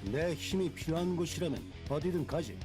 내 힘이 필요한 곳이라면 어디든 가지.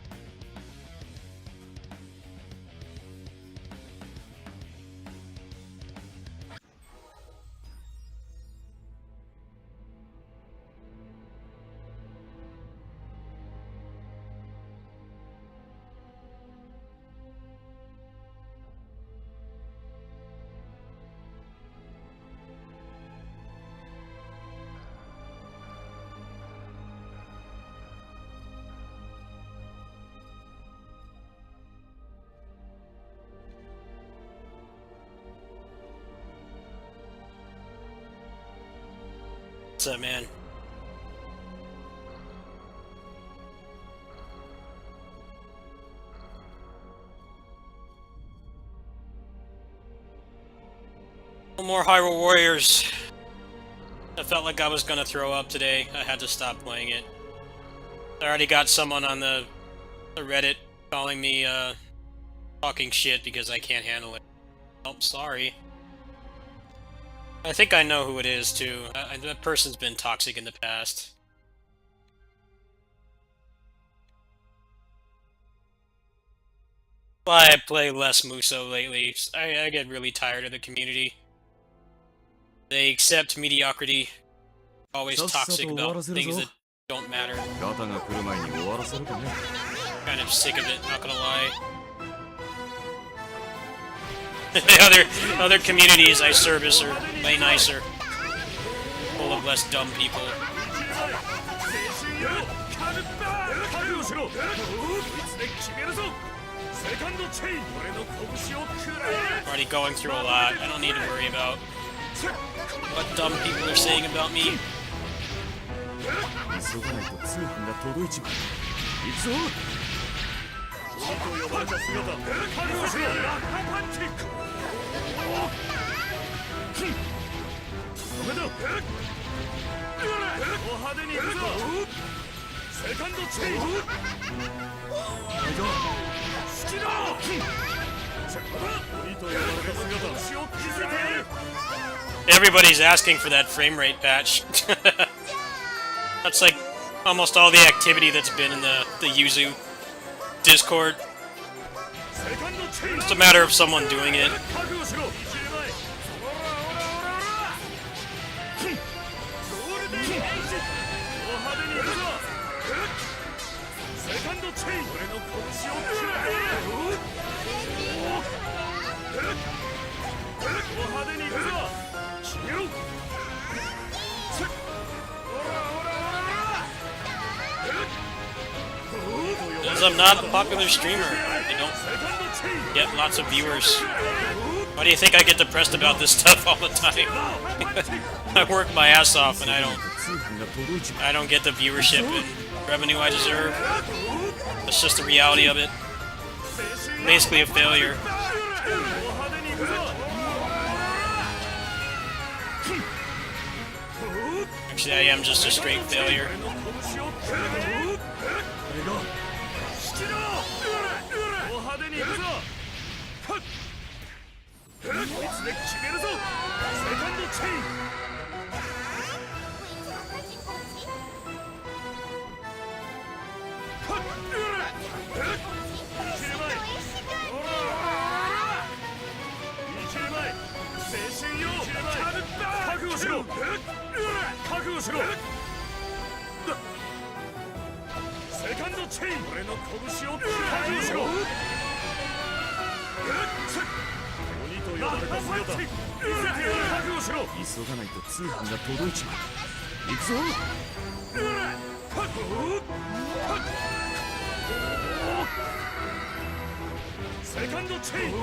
What's up, man? No more Hyrule Warriors. I felt like I was gonna throw up today. I had to stop playing it. I already got someone on the Reddit calling me, talking shit because I can't handle it. Oh, sorry. I think I know who it is, too. That person's been toxic in the past. Why I play less Muso lately. I get really tired of the community. They accept mediocrity. Always toxic about things that don't matter. Kind of sick of it, not gonna lie. The other communities I service are way nicer. Full of less dumb people. Already going through a lot. I don't need to worry about what dumb people are saying about me. Everybody's asking for that frame rate patch. That's like almost all the activity that's been in the Yuzu Discord. It's a matter of someone doing it. Because I'm not a popular streamer, I don't get lots of viewers. Why do you think I get depressed about this stuff all the time? I work my ass off and I don't get the viewership and revenue I deserve. That's just the reality of it. Basically a failure. Actually, I am just a straight failure.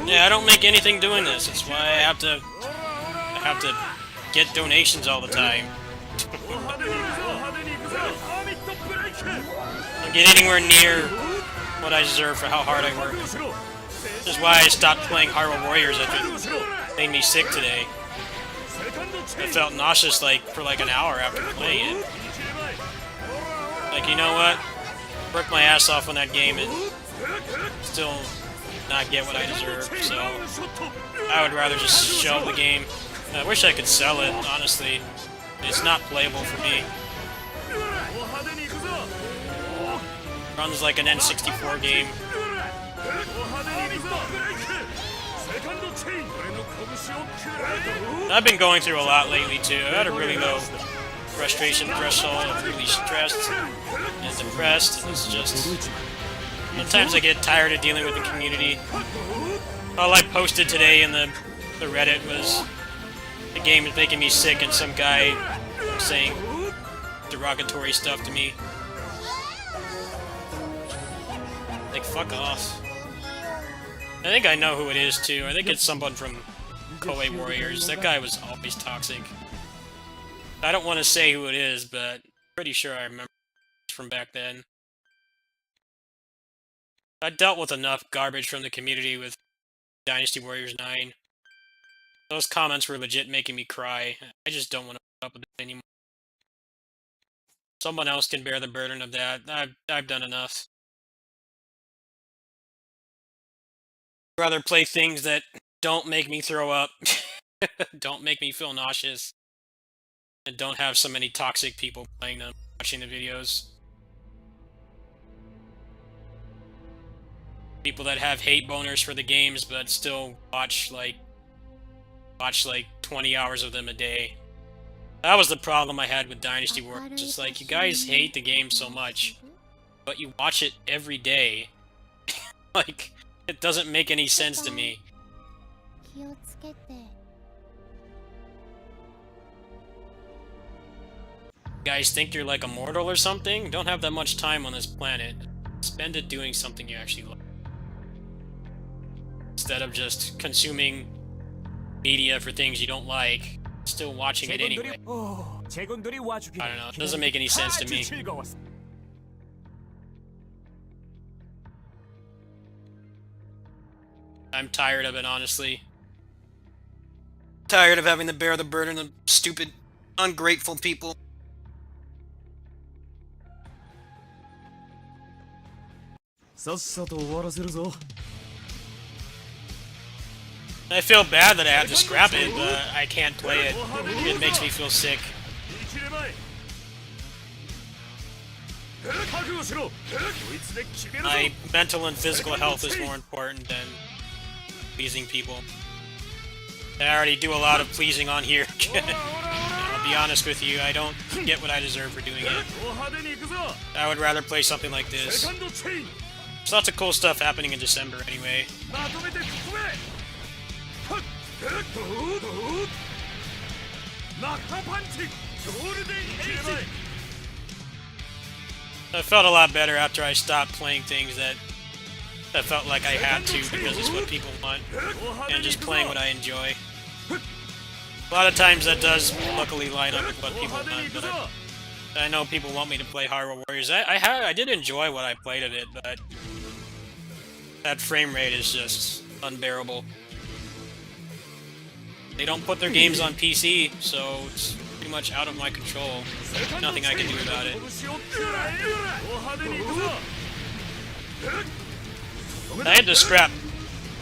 Yeah, I don't make anything doing this. That's why I have to get donations all the time. I don't get anywhere near what I deserve for how hard I work. This is why I stopped playing Hyrule Warriors after it made me sick today. I felt nauseous for like an hour after playing it. Like, you know what? Worked my ass off on that game and still not get what I deserve, so I would rather just shelve the game. I wish I could sell it, honestly. It's not playable for me. Runs like an N64 game. I've been going through a lot lately too. I had a really low frustration threshold. I'm really stressed and depressed, and it's just... Sometimes I get tired of dealing with the community. All I posted today in the Reddit was the game is making me sick and some guy saying derogatory stuff to me. Like, fuck off. I think I know who it is too. I think it's someone from Hyrule Warriors. That guy was always toxic. I don't want to say who it is, but I'm pretty sure I remember from back then. I dealt with enough garbage from the community with Dynasty Warriors 9. Those comments were legit making me cry. I just don't want to put up with it anymore. Someone else can bear the burden of that. I've done enough. I'd rather play things that don't make me throw up, don't make me feel nauseous, and don't have so many toxic people playing them, watching the videos. People that have hate boners for the games, but still watch like 20 hours of them a day. That was the problem I had with Dynasty Warriors. It's like, you guys hate the game so much, but you watch it every day. Like, it doesn't make any sense to me. You guys think you're like immortal or something? Don't have that much time on this planet. Spend it doing something you actually like. Instead of just consuming media for things you don't like, still watching it anyway. I don't know, it doesn't make any sense to me. I'm tired of it, honestly. Tired of having to bear the burden of stupid, ungrateful people. I feel bad that I have to scrap it, but I can't play it. It makes me feel sick. My mental and physical health is more important than pleasing people. I already do a lot of pleasing on here. I'll be honest with you, I don't get what I deserve for doing it. I would rather play something like this. There's lots of cool stuff happening in December anyway. I felt a lot better after I stopped playing things that felt like I had to because it's what people want, and just playing what I enjoy. A lot of times that does luckily line up with what people want, but I know people want me to play Hyrule Warriors. I did enjoy what I played of it, but that frame rate is just unbearable. They don't put their games on PC, so it's pretty much out of my control. There's nothing I can do about it. I had to scrap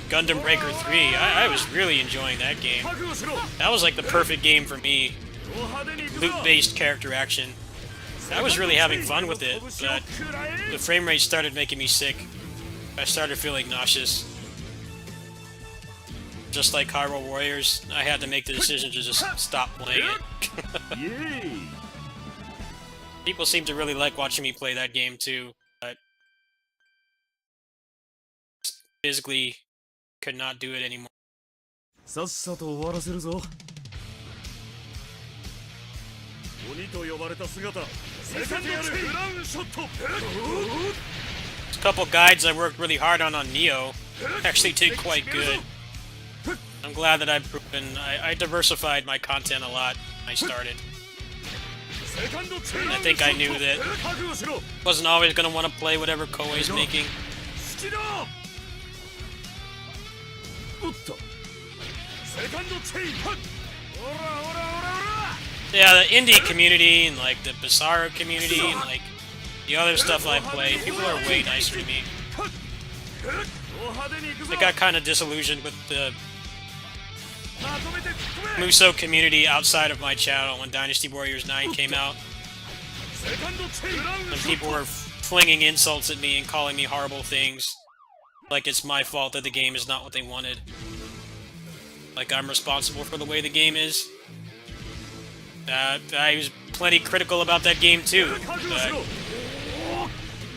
Gundam Breaker 3. I was really enjoying that game. That was like the perfect game for me. Loot-based character action. I was really having fun with it, but the frame rate started making me sick. I started feeling nauseous. Just like Hyrule Warriors, I had to make the decision to just stop playing it. People seem to really like watching me play that game too, but physically could not do it anymore. It's a couple guides I worked really hard on Neo actually did quite good. I'm glad that I diversified my content a lot when I started. I think I knew that I wasn't always going to want to play whatever Koei's making. Yeah, the indie community and like the Bizarro community and like the other stuff I play, people are way nicer to me. I got kind of disillusioned with the Muso community outside of my channel when Dynasty Warriors 9 came out. And people were flinging insults at me and calling me horrible things. Like it's my fault that the game is not what they wanted. Like I'm responsible for the way the game is. I was plenty critical about that game too, but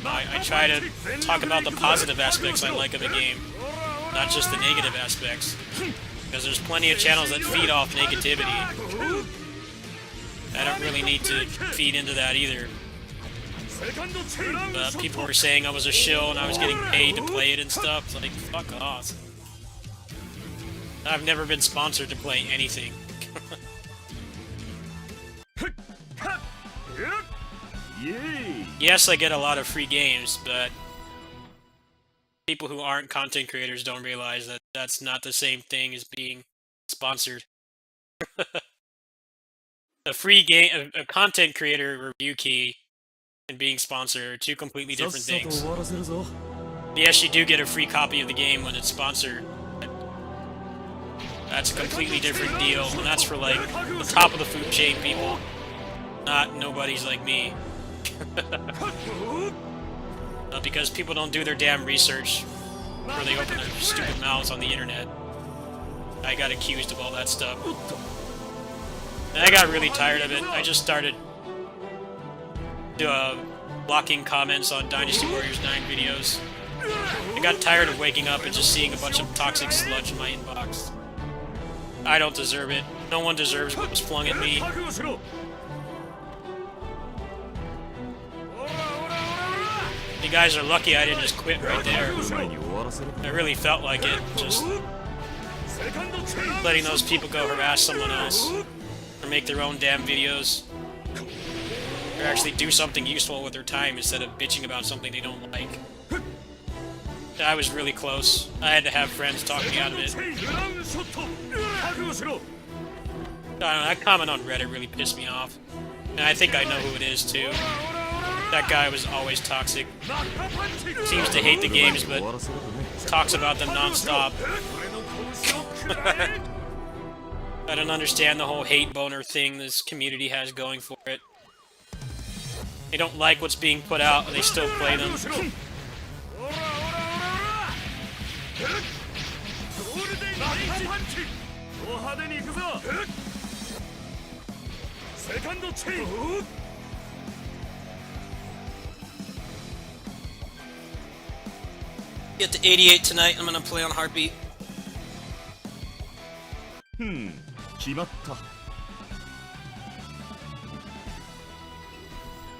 I try to talk about the positive aspects I like of the game, not just the negative aspects. Because there's plenty of channels that feed off negativity. I don't really need to feed into that either. But people were saying I was a shill and I was getting paid to play it and stuff. It's like, fuck off. I've never been sponsored to play anything. Yes, I get a lot of free games, but people who aren't content creators don't realize that that's not the same thing as being sponsored. A free game, a content creator review key, and being sponsored are two completely different things. Yes, you do get a free copy of the game when it's sponsored. That's a completely different deal, and that's for like the top of the food chain people, not nobodies like me. Because people don't do their damn research before they open their stupid mouths on the internet. I got accused of all that stuff. And I got really tired of it. I just started blocking comments on Dynasty Warriors 9 videos. I got tired of waking up and just seeing a bunch of toxic sludge in my inbox. I don't deserve it. No one deserves what was flung at me. You guys are lucky I didn't just quit right there. I really felt like it. Just letting those people go harass someone else. Or make their own damn videos. Or actually do something useful with their time instead of bitching about something they don't like. I was really close. I had to have friends talk me out of it. I don't know, that comment on Reddit really pissed me off. And I think I know who it is too. That guy was always toxic. Seems to hate the games, but talks about them non-stop. I don't understand the whole hate boner thing this community has going for it. They don't like what's being put out, and they still play them. Get to 88 tonight, I'm gonna play on Heartbeat.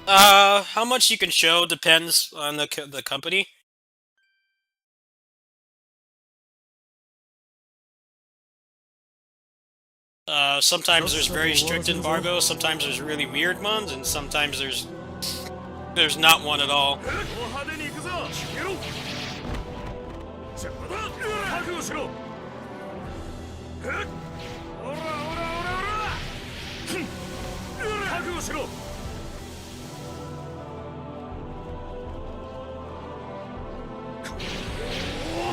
How much you can show depends on the company. Sometimes there's very strict embargoes, sometimes there's really weird ones, and sometimes there's not one at all.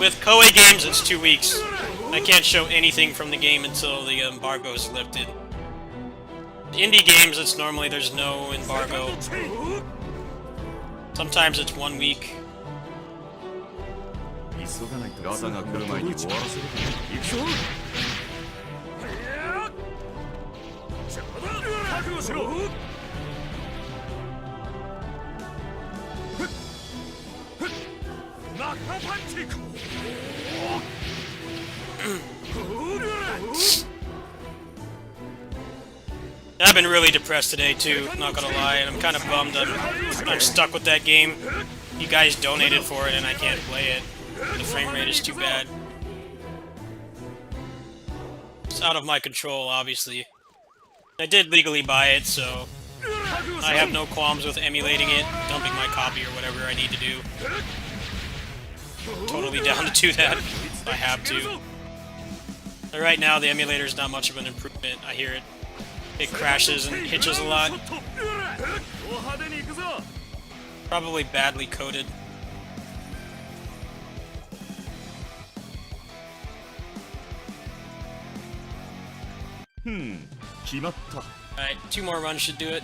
With Koei games, it's 2 weeks. I can't show anything from the game until the embargo is lifted. Indie games, it's normally there's no embargo. Sometimes it's 1 week. I've been really depressed today too, not gonna lie, and I'm kind of bummed I'm stuck with that game. You guys donated for it and I can't play it. The frame rate is too bad. It's out of my control, obviously. I did legally buy it, so I have no qualms with emulating it, dumping my copy or whatever I need to do. Totally down to do that if I have to. But right now, the emulator's not much of an improvement. I hear it crashes and hitches a lot. Probably badly coded. 決まった。 Alright, 2 more runs should do it.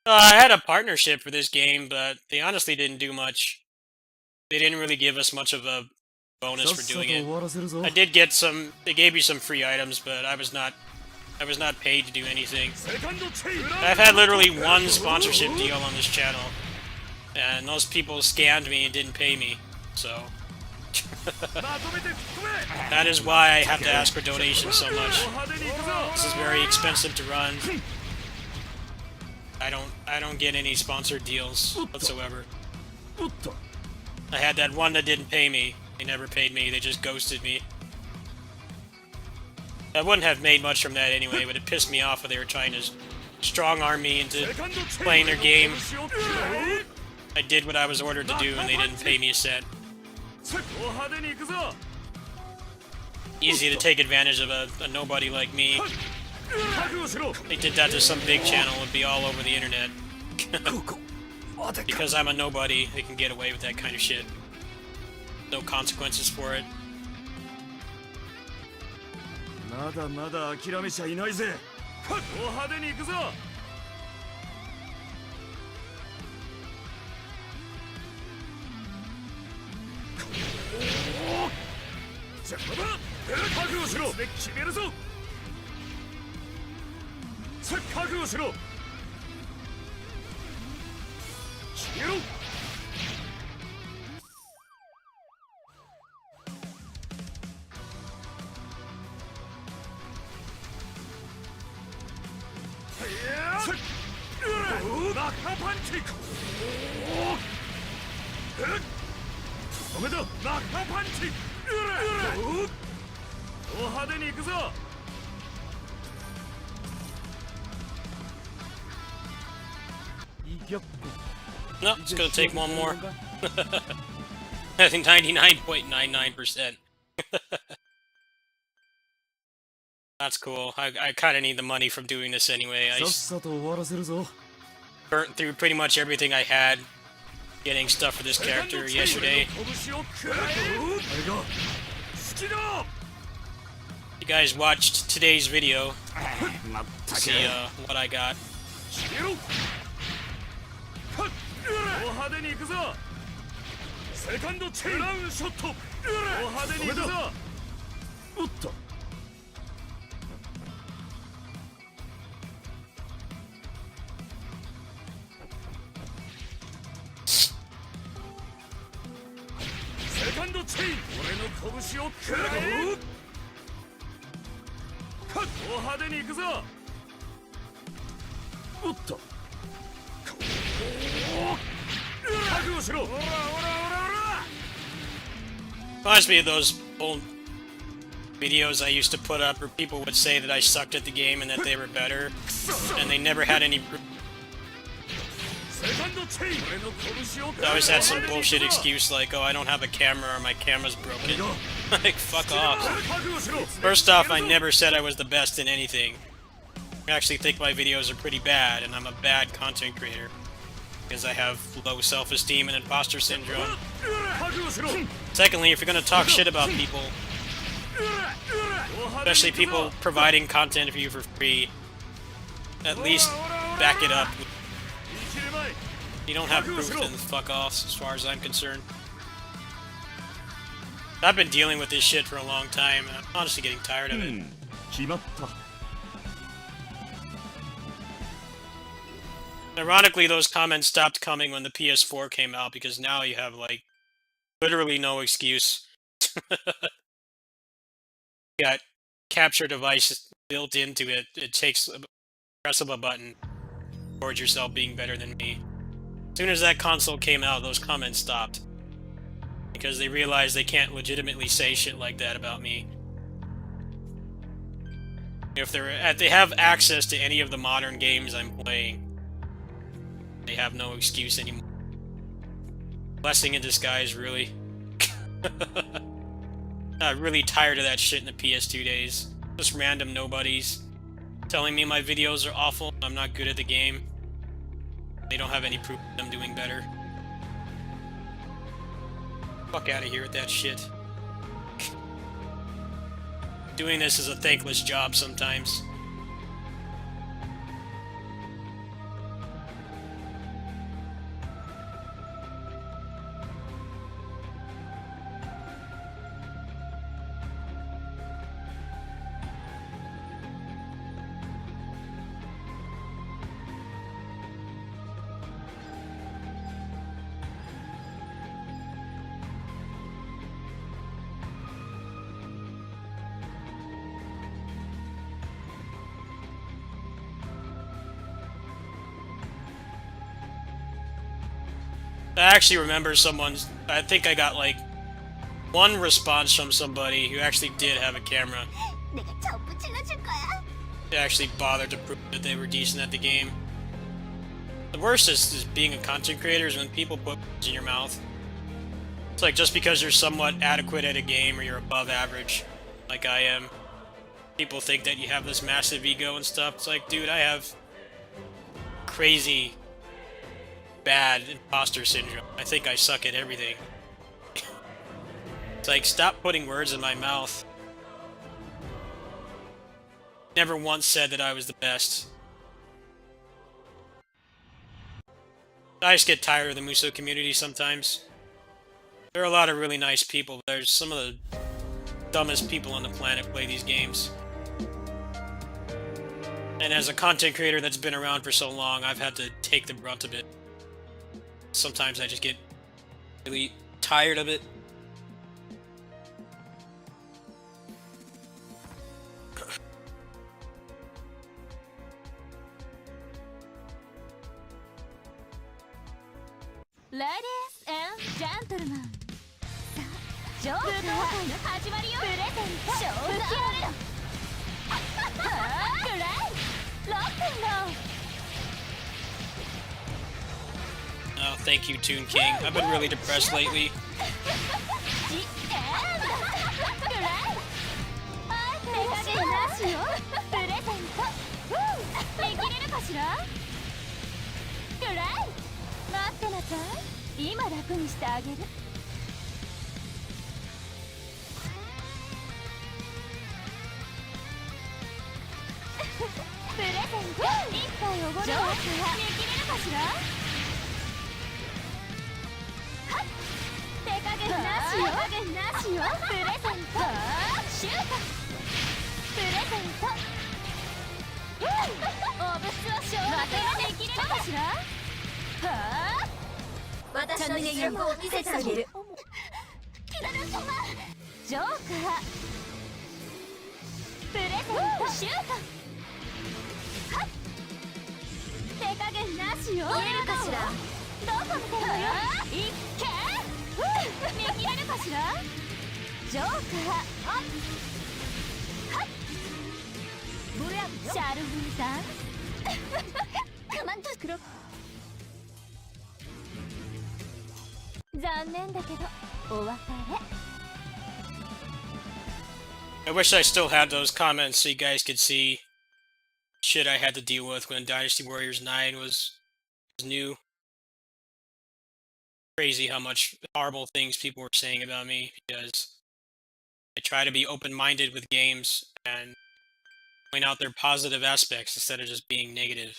I had a partnership for this game, but they honestly didn't do much. They didn't really give us much of a bonus for doing it. I did get some. They gave me some free items, but I was not paid to do anything. I've had literally 1 sponsorship deal on this channel, and those people scammed me and didn't pay me. So that is why I have to ask for donations so much. This is very expensive to run. I don't get any sponsored deals whatsoever. I had that one that didn't pay me. They never paid me, they just ghosted me. I wouldn't have made much from that anyway, but it pissed me off when they were trying to strong-arm me into playing their game. I did what I was ordered to do and they didn't pay me a cent. Easy to take advantage of a nobody like me. They did that to some big channel, it'd be all over the internet. Because I'm a nobody, they can get away with that kind of shit. No consequences for it. まだまだ諦めちゃいないぜ。ド派手に行くぞ。邪魔だ。覚悟しろ。で決めるぞ。さあ覚悟しろ。決めろ。 No, it's gonna take 1 more. I think 99.99%. That's cool. I kinda need the money from doing this anyway. I burnt through pretty much everything I had getting stuff for this character yesterday. You guys watched today's video to see what I got. Reminds me of those old videos I used to put up where people would say that I sucked at the game and that they were better, and they never had any proof. I always had some bullshit excuse like, oh, I don't have a camera or my camera's broken. Like, fuck off. First off, I never said I was the best in anything. I actually think my videos are pretty bad, and I'm a bad content creator. Because I have low self-esteem and imposter syndrome. Secondly, if you're gonna talk shit about people, especially people providing content for you for free, at least back it up. You don't have proof, then fuck off, as far as I'm concerned. I've been dealing with this shit for a long time, and I'm honestly getting tired of it. Ironically, those comments stopped coming when the PS4 came out, because now you have, like, literally no excuse. Got capture device built into it. It takes a press of a button towards yourself being better than me. As soon as that console came out, those comments stopped. Because they realized they can't legitimately say shit like that about me. If they have access to any of the modern games I'm playing, they have no excuse anymore. Blessing in disguise, really. I'm really tired of that shit in the PS2 days. Just random nobodies telling me my videos are awful, I'm not good at the game. They don't have any proof of them doing better. Fuck out of here with that shit. Doing this is a thankless job sometimes. I actually remember I think I got like one response from somebody who actually did have a camera. They actually bothered to prove that they were decent at the game. The worst is being a content creator is when people put words in your mouth. It's like just because you're somewhat adequate at a game or you're above average, like I am, people think that you have this massive ego and stuff. It's like, dude, I have crazy bad imposter syndrome. I think I suck at everything. It's like, stop putting words in my mouth. Never once said that I was the best. I just get tired of the Muso community sometimes. There are a lot of really nice people, but there's some of the dumbest people on the planet play these games. And as a content creator that's been around for so long, I've had to take the brunt of it. Sometimes I just get really tired of it. Ladies and gentlemen, さあ、ジョーカーの始まりよ。プレゼントショーがある。グレイ、ロックンロール。Oh, thank you, Toon King. I've been really depressed lately. I wish I still had those comments so you guys could see shit I had to deal with when Dynasty Warriors 9 was new. Crazy how much horrible things people were saying about me, because I try to be open-minded with games and point out their positive aspects instead of just being negative.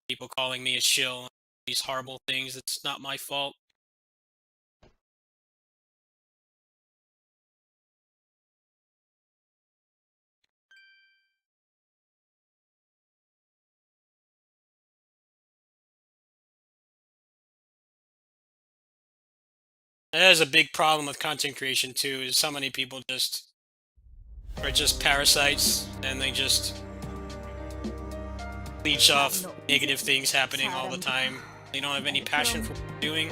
People calling me a shill, these horrible things, it's not my fault. That is a big problem with content creation too, is so many people are just parasites, and they just leech off negative things happening all the time. They don't have any passion for what they're doing.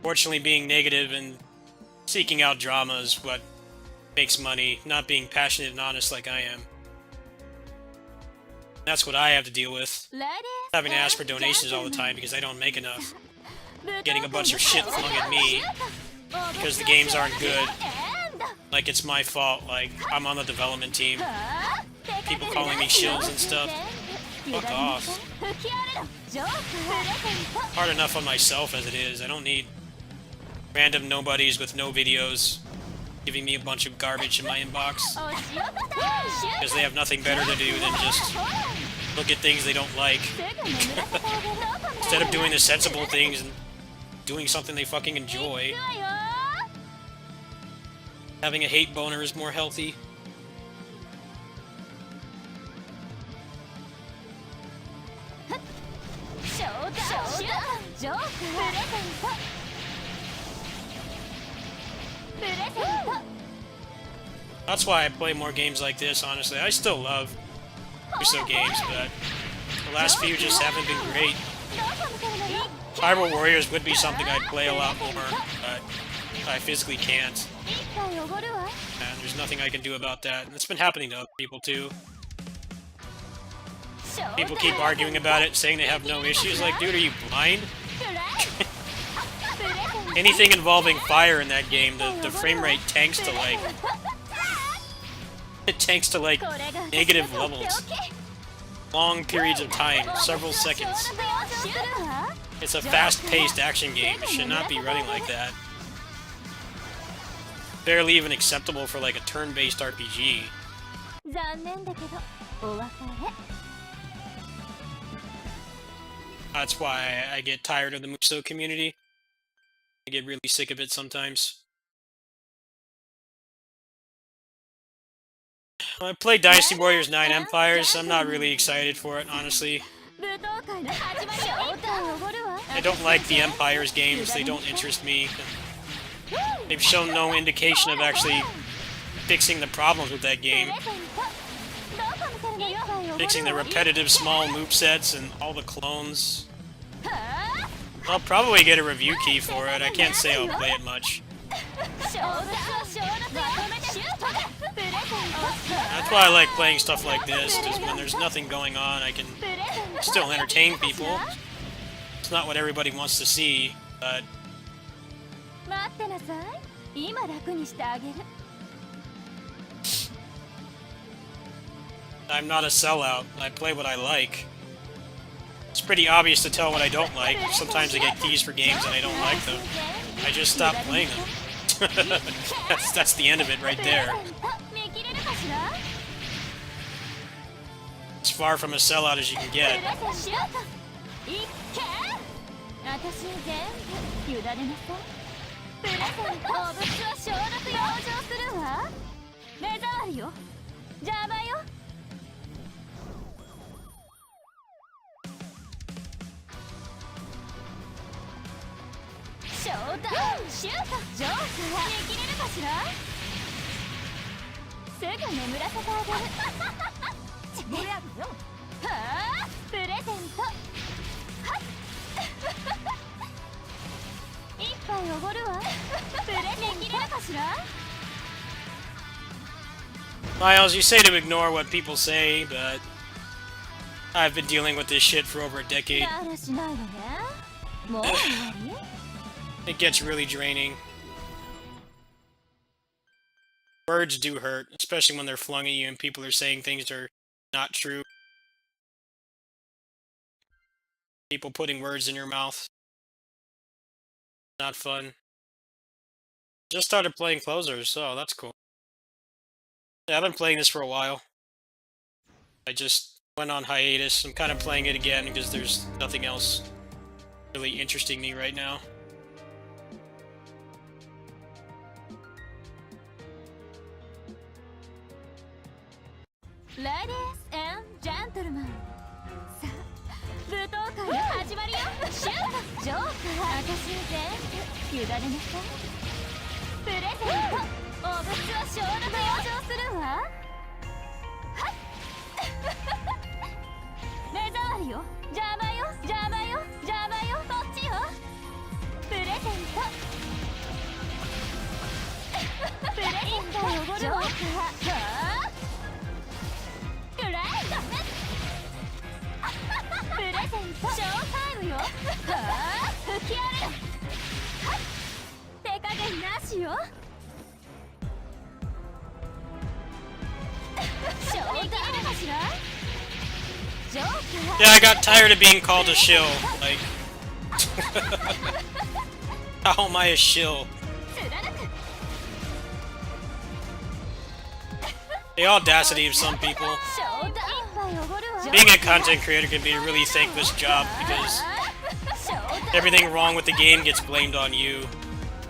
Fortunately, being negative and seeking out drama is what makes money, not being passionate and honest like I am. That's what I have to deal with. Having to ask for donations all the time because I don't make enough. Getting a bunch of shit flung at me because the games aren't good. Like it's my fault, like I'm on the development team. People calling me shills and stuff. Fuck off. 吹き荒れろジョーカープレゼント Hard enough on myself as it is. I don't need random nobodies with no videos giving me a bunch of garbage in my inbox. お仕置きタイムシュー Because they have nothing better to do than just look at things they don't like. すぐ眠らせてあげる Instead of doing the sensible things and doing something they fucking enjoy. 行くわよ Having a hate boner is more healthy. ショーダウンシュージョーカープレゼントプレゼント That's why I play more games like this, honestly. I still love Uso games, but the last few just haven't been great. どこ向かうのよ Hyrule Warriors would be something I'd play a lot more, but I physically can't. 一杯おごるわ And there's nothing I can do about that. And it's been happening to other people too. ショーダウン People keep arguing about it, saying they have no issues. Like, dude, are you blind? プレゼント Anything involving fire in that game, the frame rate tanks to like これが negative とってお levels, き long periods of time, several seconds. It's a fast-paced action game. It should not be running like that. Barely even acceptable for like a turn-based RPG. 残念だけどお別れ That's why I get tired of the Muso community. I get really sick of it sometimes. I played Dynasty Warriors 9 Empires. I'm not really excited for it, honestly. 舞踏会の始まりよ一杯おごるわ I don't like the Empires games. They don't interest me. They've shown no indication of actually fixing the problems with that プレ game. ゼントどこ向かうのよ一杯おごるわ Fixing the repetitive small movesets and all the clones. はあ I'll probably get a review key for it. I can't say I'll play it much. ショーダウンショーダウンまとめてシュートプレゼント That's why I like playing stuff like this, because when there's nothing going on, I can プレゼント still entertain people. It's not what everybody wants to see, but 待ってなさい今楽にしてあげる I'm not a sellout. I play what I like. It's pretty obvious to tell what I don't like. Sometimes I get keys for games and I don't like them. I just stop playing them. that's the end of it right プレゼ there. ント見切れるかしら It's far from a sellout as you can プレ get. ゼントシュートいっけ私に全部委ねなさいプレゼントお物は消毒養生するわ目障りよ邪魔よショーダウンシュートジョーカー見切れるかしらすぐ眠らせてあげるこれやるよはあプレゼントはっ一杯おごるわプレゼン切れるかしら Miles, you say to ignore what people say, but I've been dealing with this shit for over a decade. だらしないわねもう終わり It gets really draining. Words do hurt, especially when they're flung at you and people are saying things that are not true. People putting words in your mouth. Not fun. Just started playing closers, so that's cool. Yeah, I've been playing this for a while. I just went on hiatus. I'm kind of playing it again because there's nothing else really interesting me right now. Ladies and gentlemen さあ舞踏会の始まりよシュートジョーカー私に全部委ねなさいプレゼントお物は消毒養生するわはっ目障りよ邪魔よ邪魔よ邪魔よこっちよプレゼントプレゼントおごるわはあプレゼントショータイムよはあ吹き荒れろはっ手加減なしよショータイムかしら Yeah, I got tired of being called a shill. Like, how am I a shill? The audacity of some people. Being a content creator can be a really thankless job because everything wrong with the game gets blamed on you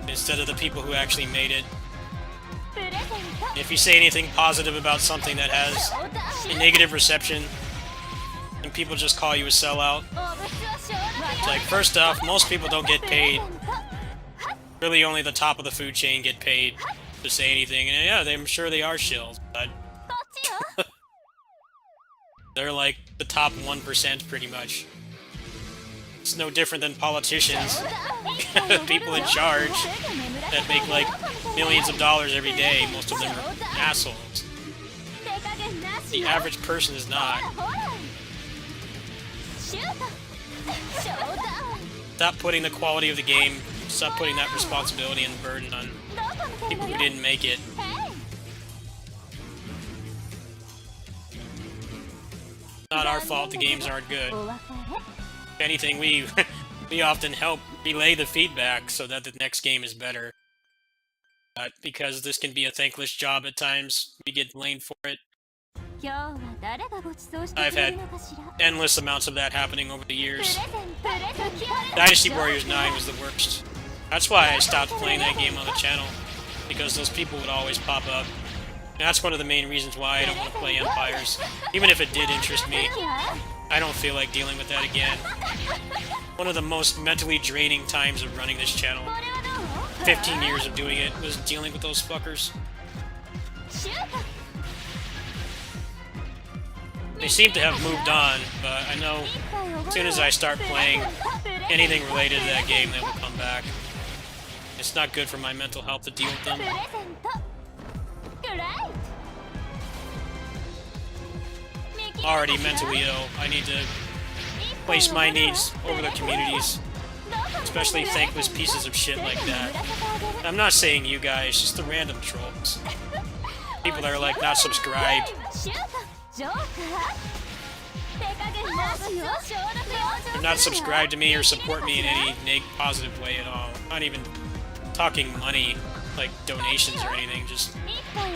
instead of the people who actually made it. If you say anything positive about something that has a negative reception, and people just call you a sellout. It's like, first off, most people don't get paid. Really, only the top of the food chain get paid to say anything. And yeah, I'm sure they are shills, but they're like the top 1% pretty much. It's no different than politicians. People in charge that make like millions of dollars every day. Most of them are assholes. The average person is not. Stop putting the quality of the game, stop putting that responsibility and burden on people who didn't make it. Not our fault the games aren't good. If anything, we often help relay the feedback so that the next game is better. Because this can be a thankless job at times, we get blamed for it. I've had endless amounts of that happening over the years. Dynasty Warriors 9 was the worst. That's why I stopped playing that game on the channel, because those people would always pop up. And that's one of the main reasons why I don't want to play Empires. Even if it did interest me, I don't feel like dealing with that again. One of the most mentally draining times of running this channel, 15 years of doing it, was dealing with those fuckers. They seem to have moved on, but I know as soon as I start playing anything related to that game, they will come back. It's not good for my mental health to deal with them. Already mentally ill. I need to place my needs over the community's, especially thankless pieces of shit like that. I'm not saying you guys, just the random trolls. People that are like not subscribed. They're not subscribed to me or support me in any positive way at all. Not even talking money, like donations or anything, just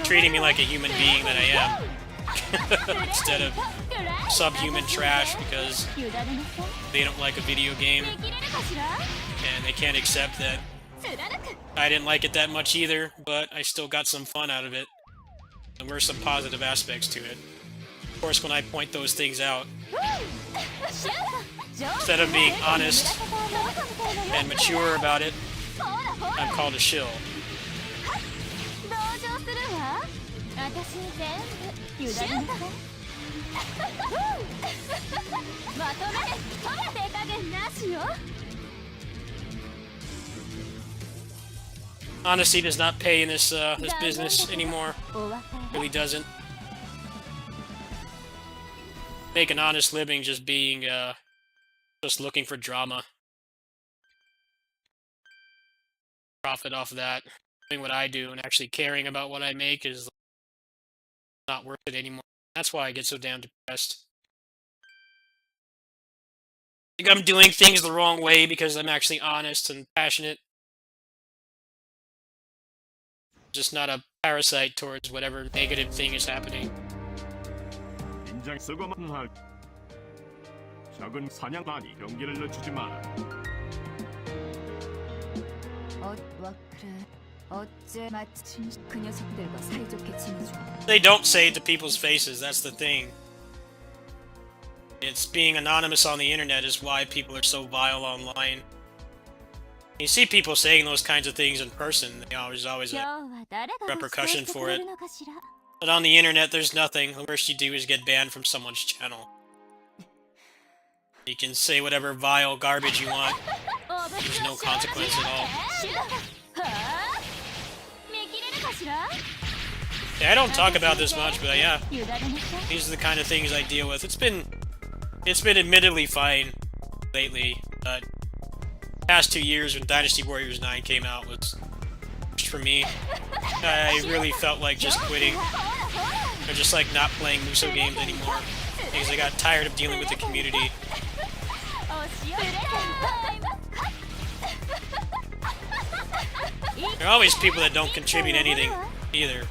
treating me like a human being that I am. Instead of subhuman trash because they don't like a video game and they can't accept that I didn't like it that much either, but I still got some fun out of it. And there were some positive aspects to it. Of course, when I point those things out, instead of being honest and mature about it, I'm called a shill. Honesty does not pay in this this business anymore. It really doesn't. Make an honest living just being just looking for drama. Profit off of that. Doing what I do and actually caring about what I make is not worth it anymore. That's why I get so damn depressed. I think I'm doing things the wrong way because I'm actually honest and passionate. Just not a parasite towards whatever negative thing is happening. 적은 사냥 많이 경기를 늦추지 마라. They don't say it to people's faces, that's the thing. It's being anonymous on the internet is why people are so vile online. You see people saying those kinds of things in person, there's always a repercussion for it. But on the internet, there's nothing. The worst you do is get banned from someone's channel. You can say whatever vile garbage you want. There's no consequence at all. Yeah, I don't talk about this much, but yeah, these are the kind of things I deal with. It's been admittedly fine lately, but past 2 years when Dynasty Warriors 9 came out was for me. I really felt like just quitting, or just like not playing Muso games anymore. because I got tired of dealing with the community. お塩プレゼント There are always people that don't contribute anything either.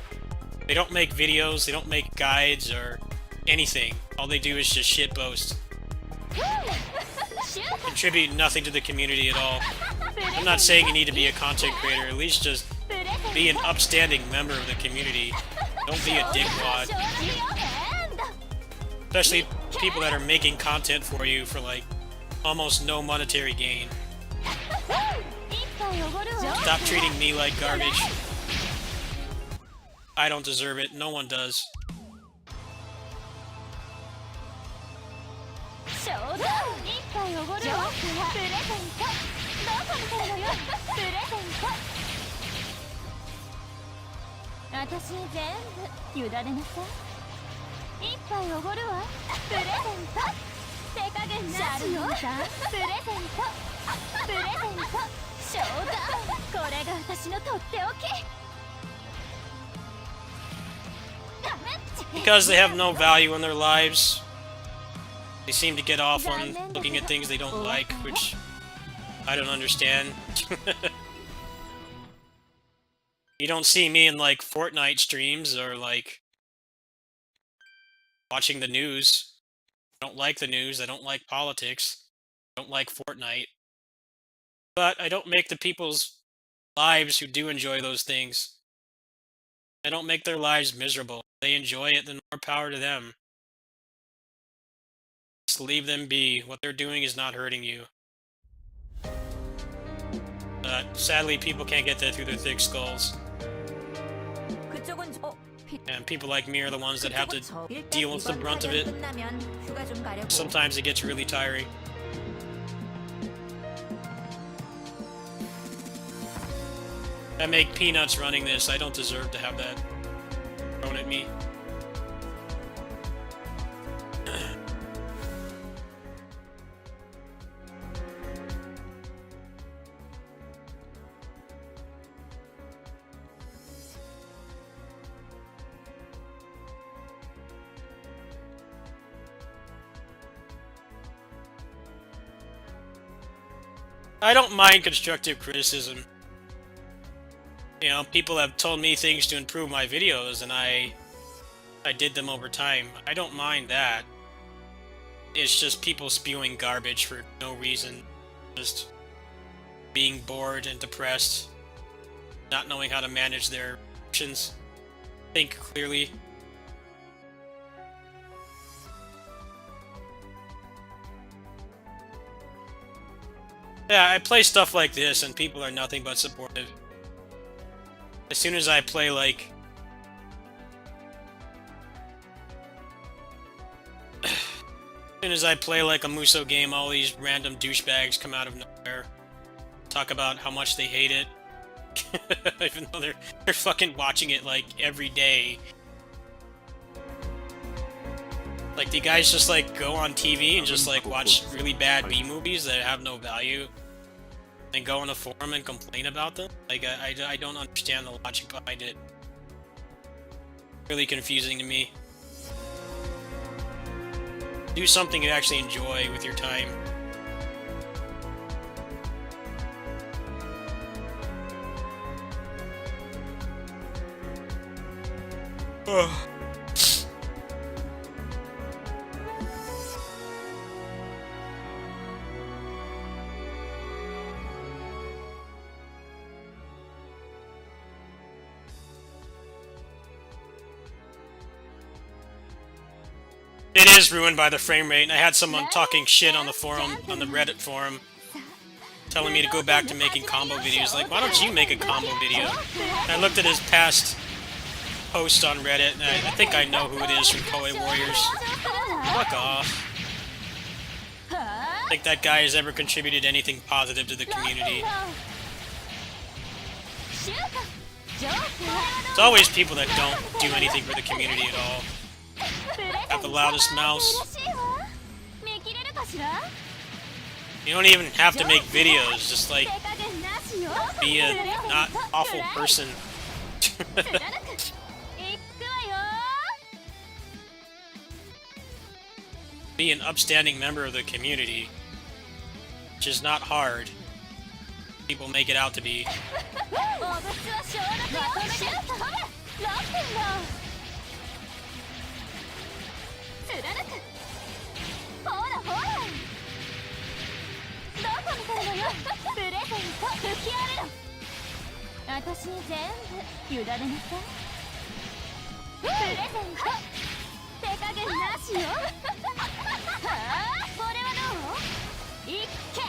They don't make videos, they don't make guides or anything. All they do is just shitpost. Contribute nothing to the community at all. I'm not saying you need to be a content creator, at least just be an upstanding member of the community. Don't be a dickwad. Especially people that are making content for you for like almost no monetary gain. Stop treating me like garbage. I don't deserve it. No one does. ちょうど一杯おごるわプレゼントどこ見てるのよプレゼント私に全部委ねなさい一杯おごるわプレゼント手加減なしよプレゼントプレゼントショーダウンこれが私のとっておき Because they have no value in their lives, they seem to get off on looking at things they don't like, which I don't understand. You don't see me in like Fortnite streams or like watching the news. I don't like the news, I don't like politics, I don't like Fortnite. But I don't make the people's lives who do enjoy those things. I don't make their lives miserable. If they enjoy it, then more power to them. Just leave them be. What they're doing is not hurting you. But sadly, people can't get that through their thick skulls. And people like me are the ones that have to deal with the brunt of it. Sometimes it gets really tiring. I make peanuts running this. I don't deserve to have that thrown at me. I don't mind constructive criticism. You know, people have told me things to improve my videos, and I did them over time. I don't mind that. It's just people spewing garbage for no reason. Just being bored and depressed. Not knowing how to manage their emotions. Think clearly. Yeah, I play stuff like this, and people are nothing but supportive. As soon as I play, like... as soon as I play, like, a Muso game, all these random douchebags come out of nowhere. Talk about how much they hate it. Even though they're fucking watching it, like, every day. Like, the guys just, like, go on TV and just, like, watch really bad B-movies that have no value. And go on a forum and complain about them? Like, I don't understand the logic behind it. Really confusing to me. Do something you actually enjoy with your time. Ugh. It is ruined by the frame rate, and I had someone talking shit on the forum, on the Reddit forum, telling me to go back to making combo videos. Like, why don't you make a combo video? And I looked at his past post on Reddit, and I think I know who it is from Hyrule Warriors. Fuck off. I don't think that guy has ever contributed anything positive to the community. It's always people that don't do anything for the community at all. Got the loudest mouse. You don't even have to make videos, just like be a not awful person. be an upstanding member of the community, which is not hard. People make it out to be. お物は小学よシュートロックンロ貫くほらほらどこ見てるのよプレゼント吹き荒れろ私に全部委ねなさいプレゼント手加減なしよはあこれはどういっけ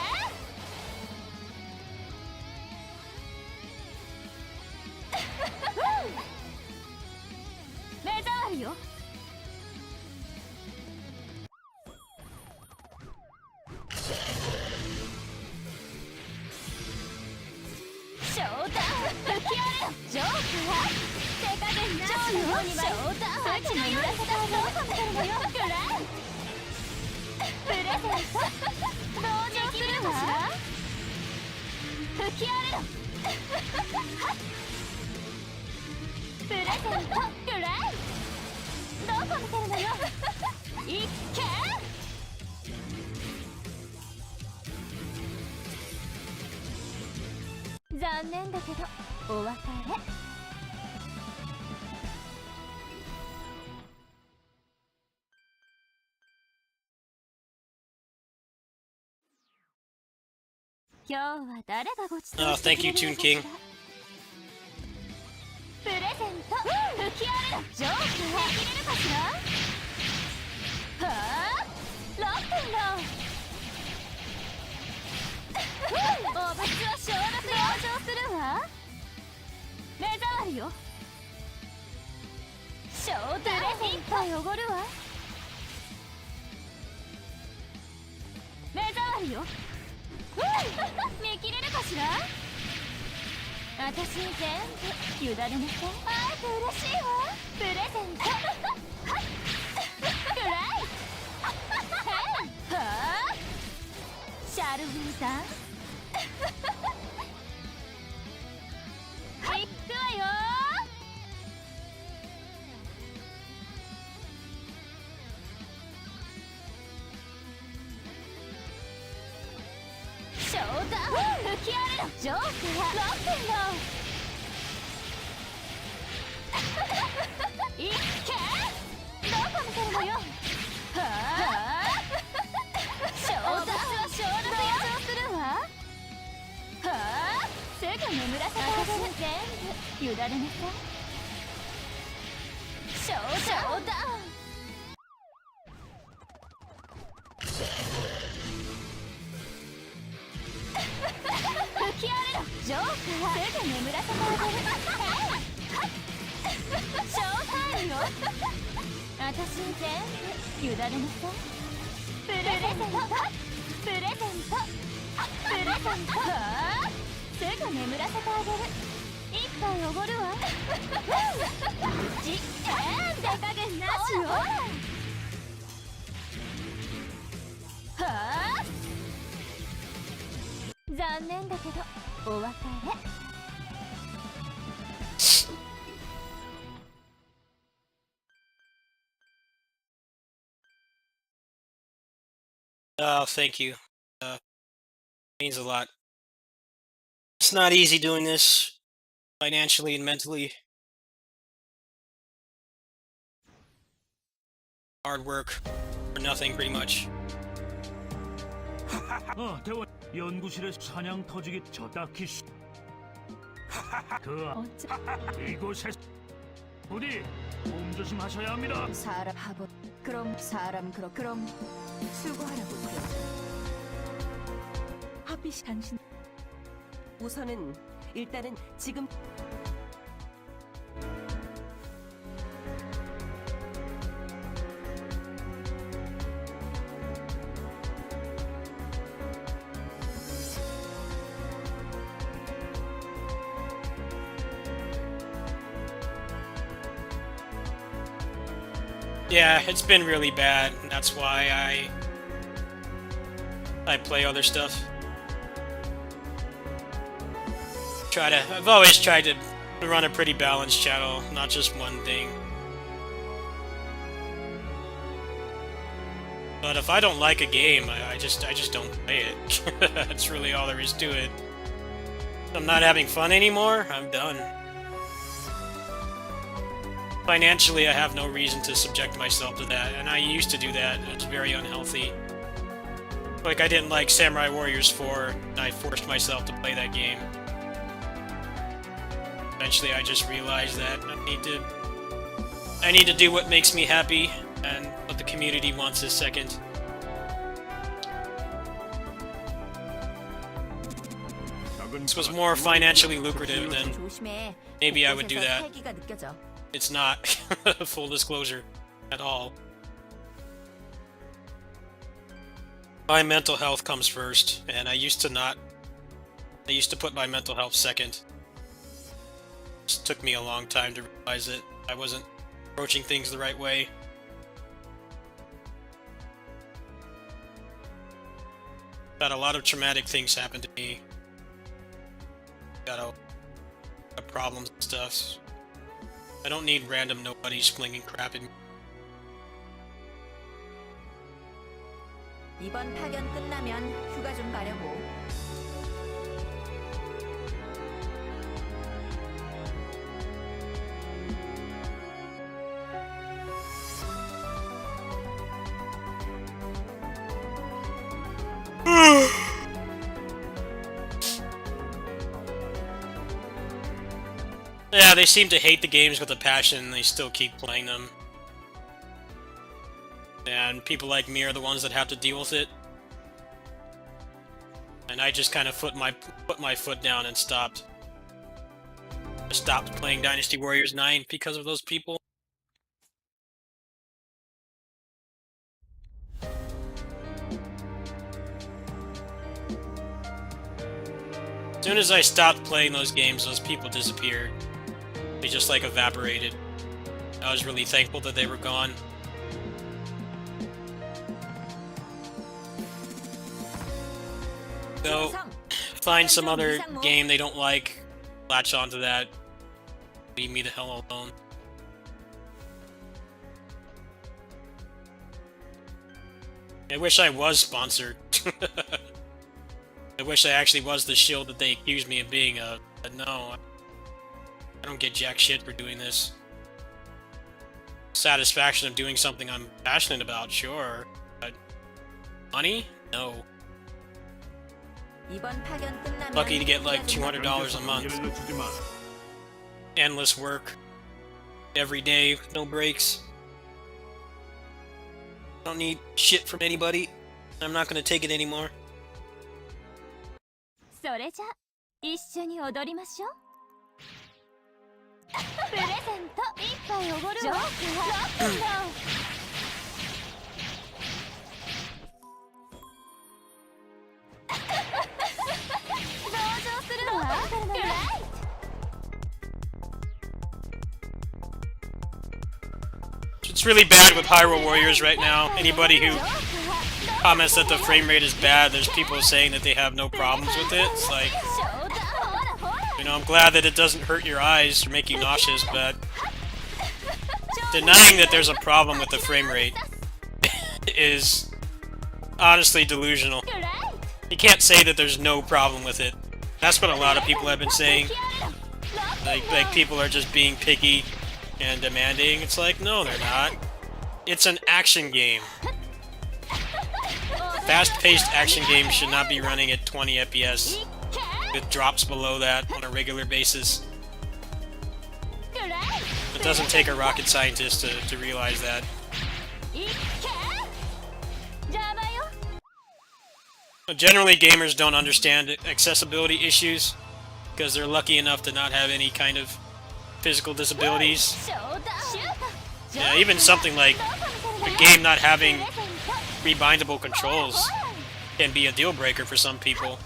目障りよショーダウン吹き荒れよジョーカー手加減なしよショーダウンうちの揺らせたどこ見てるのよグランプレゼント同情するわ吹き荒れろプレゼントグランどこ見てるのよいっけ残念だけどお別れ今日は誰がごちそう Oh, して thank くれ you, るの Toon かし King. らプレゼント吹き荒れろジョーカーできれるかしらはあロックンローお物は消毒養生するわ目障りよショーダウンプレゼント汚るわ目障りよ見切れるかしら私に全部委ねなさい会えて嬉しいわプレゼントグライヘイはあシャルウィーダン行くわよショーダウン吹き荒れろジョーカーロックンローいっけどこ見てるのよはあショーダウンは消毒養生するわはあすぐ眠らせてあげる全部委ねなさいショーダウン吹き荒れろジョーカーすぐ眠らせてあげるショータイムよ私に全部委ねなさいプレゼントプレゼントプレゼントはあすぐ眠らせてあげる一杯おごるわ手加減なしよはあ残念だけどお別れOh, thank you. Means a lot. It's not easy doing this financially and mentally. Hard work for nothing, pretty much. 대원 연구실에 사냥 터지기 저 딱히 이곳에 부디 몸 조심하셔야 합니다. 사람 하보 그럼 사람 그럼 수고하라고 그럼 하비시 당신 우선은 일단은 지금 Yeah, it's been really bad. And that's why I play other stuff. I've always tried to run a pretty balanced channel, not just one thing. But if I don't like a game, I just don't play it. That's really all there is to it. If I'm not having fun anymore, I'm done. Financially, I have no reason to subject myself to that, and I used to do that. It was very unhealthy. Like, I didn't like Samurai Warriors 4, and I forced myself to play that game. Eventually, I just realized that I need to do what makes me happy, and what the community wants is second. This was more financially lucrative, then 조심해. maybe I would do 곳곳에서 that. 살기가 느껴져. It's not. Full disclosure. At all. My mental health comes first, and I used to put my mental health second. It took me a long time to realize that I wasn't approaching things the right way. Got a lot of traumatic things happen to me. Got a problems and stuff. I don't need random nobodies flinging crap at me. 이번 파견 끝나면 휴가 좀 가려고. Yeah, they seem to hate the games with a passion, and they still keep playing them. And people like me are the ones that have to deal with it. And I just kind of put my foot down and stopped. I stopped playing Dynasty Warriors 9 because of those people. As soon as I stopped playing those games, those people disappeared. They just like evaporated. I was really thankful that they were gone. So, find some other game they don't like, latch onto that, leave me the hell alone. I wish I was sponsored. I wish I actually was the shield that they accused me of being of, but no. I don't get jack shit for doing this. Satisfaction of doing something I'm passionate about, sure. But money? No. Lucky to get like $200 a month. Endless work. Every day, no breaks. Don't need shit from anybody. I'm not gonna take it anymore. それじゃ一緒に踊りましょう。プレゼント一杯おごるわ。ジョークはロックンロール。同情するのはライト。It's really bad with Hyrule Warriors right now. Anybody who comments that the frame rate is bad, there's people saying that they have no problems with it. It's like, you know, I'm glad that it doesn't hurt your eyes or make you nauseous, but denying that there's a problem with the frame rate is honestly delusional. You can't say that there's no problem with it. That's what a lot of people have been saying. Like people are just being picky and demanding. It's like, no, they're not. It's an action game. Fast-paced action games should not be running at 20 FPS. It drops below that on a regular basis. It doesn't take a rocket scientist to realize that. Generally, gamers don't understand accessibility issues because they're lucky enough to not have any kind of physical disabilities. Yeah, even something like a game not having rebindable controls can be a deal breaker for some people.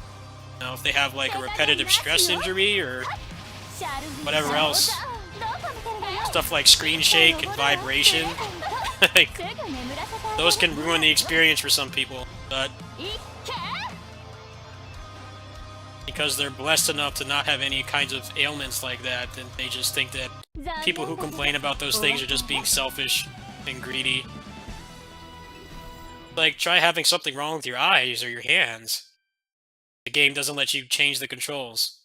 You know, if they have like a repetitive stress injury or whatever else. Stuff like screen shake and vibration. Like, those can ruin the experience for some people, but because they're blessed enough to not have any kinds of ailments like that, then they just think that people who complain about those things are just being selfish and greedy. Like, try having something wrong with your eyes or your hands. The game doesn't let you change the controls.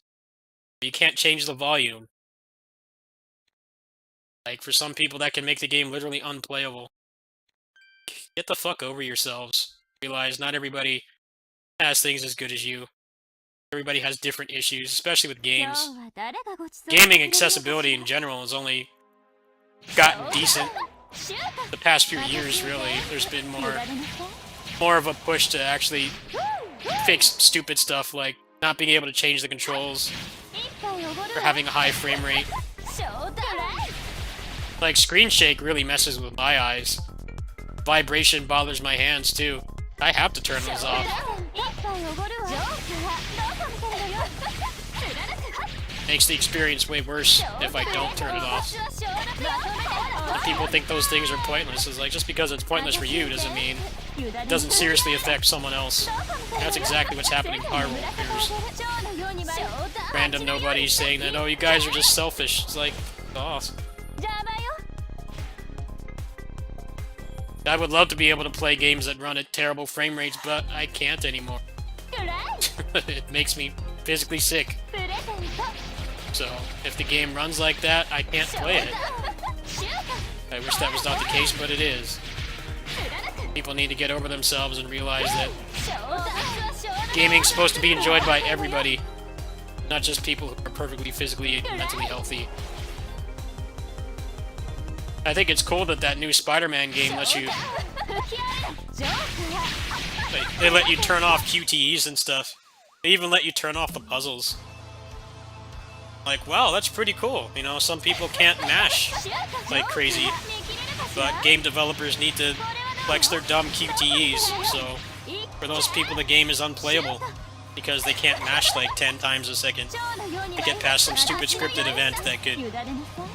You can't change the volume. Like, for some people, that can make the game literally unplayable. Get the fuck over yourselves. Realize not everybody has things as good as you. Everybody has different issues, especially with games. Gaming accessibility in general has only gotten decent the past few years, really. There's been more of a push to actually fix stupid stuff like not being able to change the controls or having a high frame rate. Like, screen shake really messes with my eyes. Vibration bothers my hands too. I have to turn those off. Makes the experience way worse if I don't turn it off. And people think those things are pointless. It's like, just because it's pointless for you doesn't mean it doesn't seriously affect someone else. That's exactly what's happening in Hyrule Warriors. Random nobody saying that, oh, you guys are just selfish. It's like, awesome. I would love to be able to play games that run at terrible frame rates, but I can't anymore. It makes me physically sick. So, if the game runs like that, I can't play it. I wish that was not the case, but it is. People need to get over themselves and realize that gaming's supposed to be enjoyed by everybody, not just people who are perfectly physically and mentally healthy. I think it's cool that that new Spider-Man game lets you... They let you turn off QTEs and stuff. They even let you turn off the puzzles. Like, wow, that's pretty cool. You know, some people can't mash like crazy, but game developers need to flex their dumb QTEs, so for those people the game is unplayable because they can't mash like 10 times a second to get past some stupid scripted event that could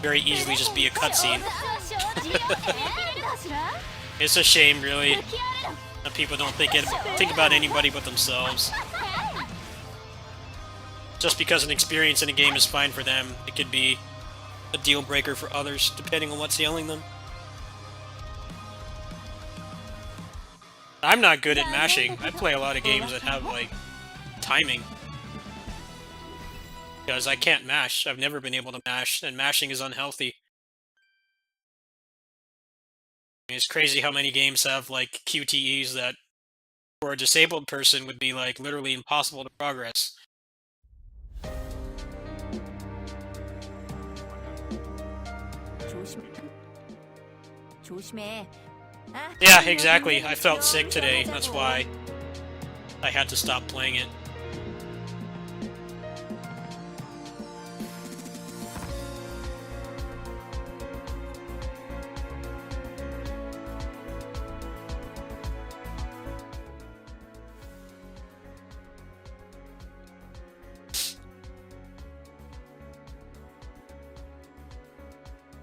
very easily just be a cutscene. It's a shame, really, that people don't think about anybody but themselves. Just because an experience in a game is fine for them, it could be a deal breaker for others, depending on what's ailing them. I'm not good at mashing. I play a lot of games that have, like, timing. Because I can't mash. I've never been able to mash, and mashing is unhealthy. It's crazy how many games have, like, QTEs that, for a disabled person, would be, like, literally impossible to progress. Yeah, exactly. I felt sick today. That's why I had to stop playing it.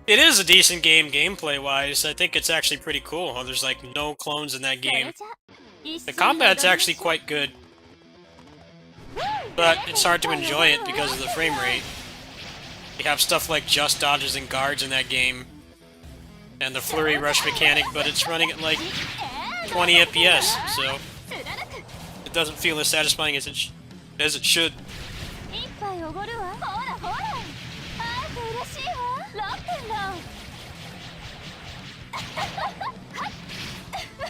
It is a decent game gameplay-wise. I think it's actually pretty cool. There's like no clones in that game. The combat's actually quite good. But it's hard to enjoy it because of the frame rate. You have stuff like just dodges and guards in that game. And the flurry rush mechanic, but it's running at like 20 FPS, so it doesn't feel as satisfying as it should.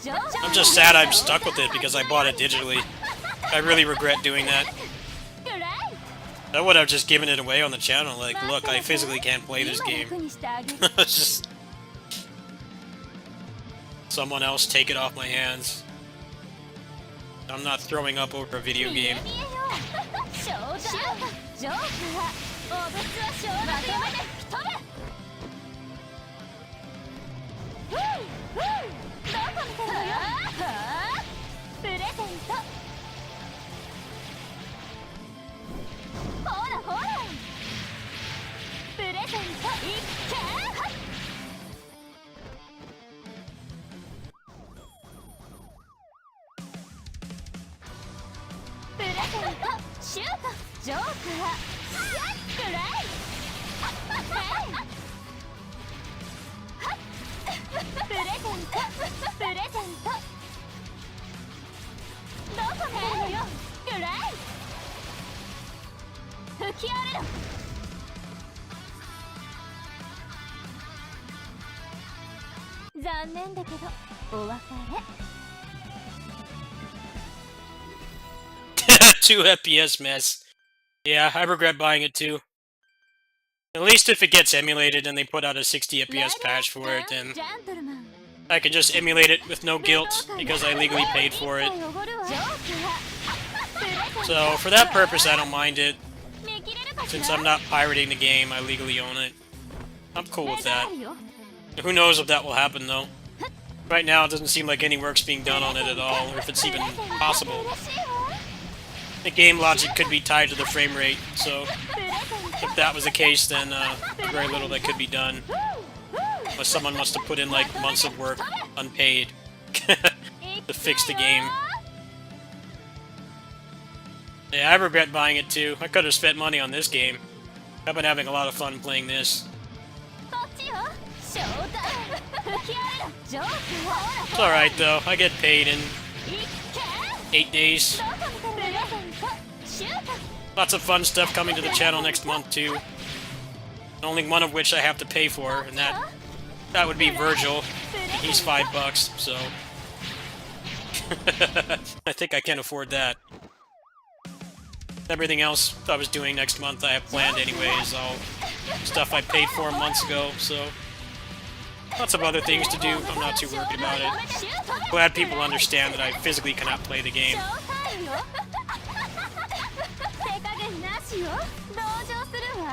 I'm just sad I'm stuck with it because I bought it digitally. I really regret doing that. I would have just given it away on the channel, like, look, I physically can't play this game. Just... someone else take it off my hands. I'm not throwing up over a video game. き荒れろ。残念だけどお別れ。 2 FPS mess. Yeah, I regret buying it too. At least if it gets emulated and they put out a 60 FPS patch for it, then ジャントルマン I can just emulate it with no guilt because I legally paid for it. ジョーカー So for that purpose, I don't mind it. 見切れるかし Since ら。 I'm not pirating the game, I legally own it. I'm cool with メダ that. ルよ。 Who knows if that will happen though. Right now, it doesn't seem like any work's being done on it at all, or if it's even possible. 嬉しいわ。 The game logic could be tied to the frame rate, so プレゼント if that was the case, then very little that could be done. Unless someone must have put in like months of work, unpaid, to fix the game. Yeah, I regret buying it too. I could have spent money on this game. I've been having a lot of fun playing this. こっちよ。ショータイム。吹き荒れろ。ジョーカー。 It's alright though, I get paid in いっけ。 8 days. どこ見てる。プレゼント。シュート。 Lots of fun stuff coming to the channel next month too. Only one of which I have to pay for, and that would be Virgil. He's $5, so I think I can afford that. Everything else I was doing next month I have planned anyways, all stuff I paid for months ago, so lots of other things to do. I'm not too worried about it. Glad people understand that I physically cannot play the game. ショータイムよ。手加減なしよ。同情するわ。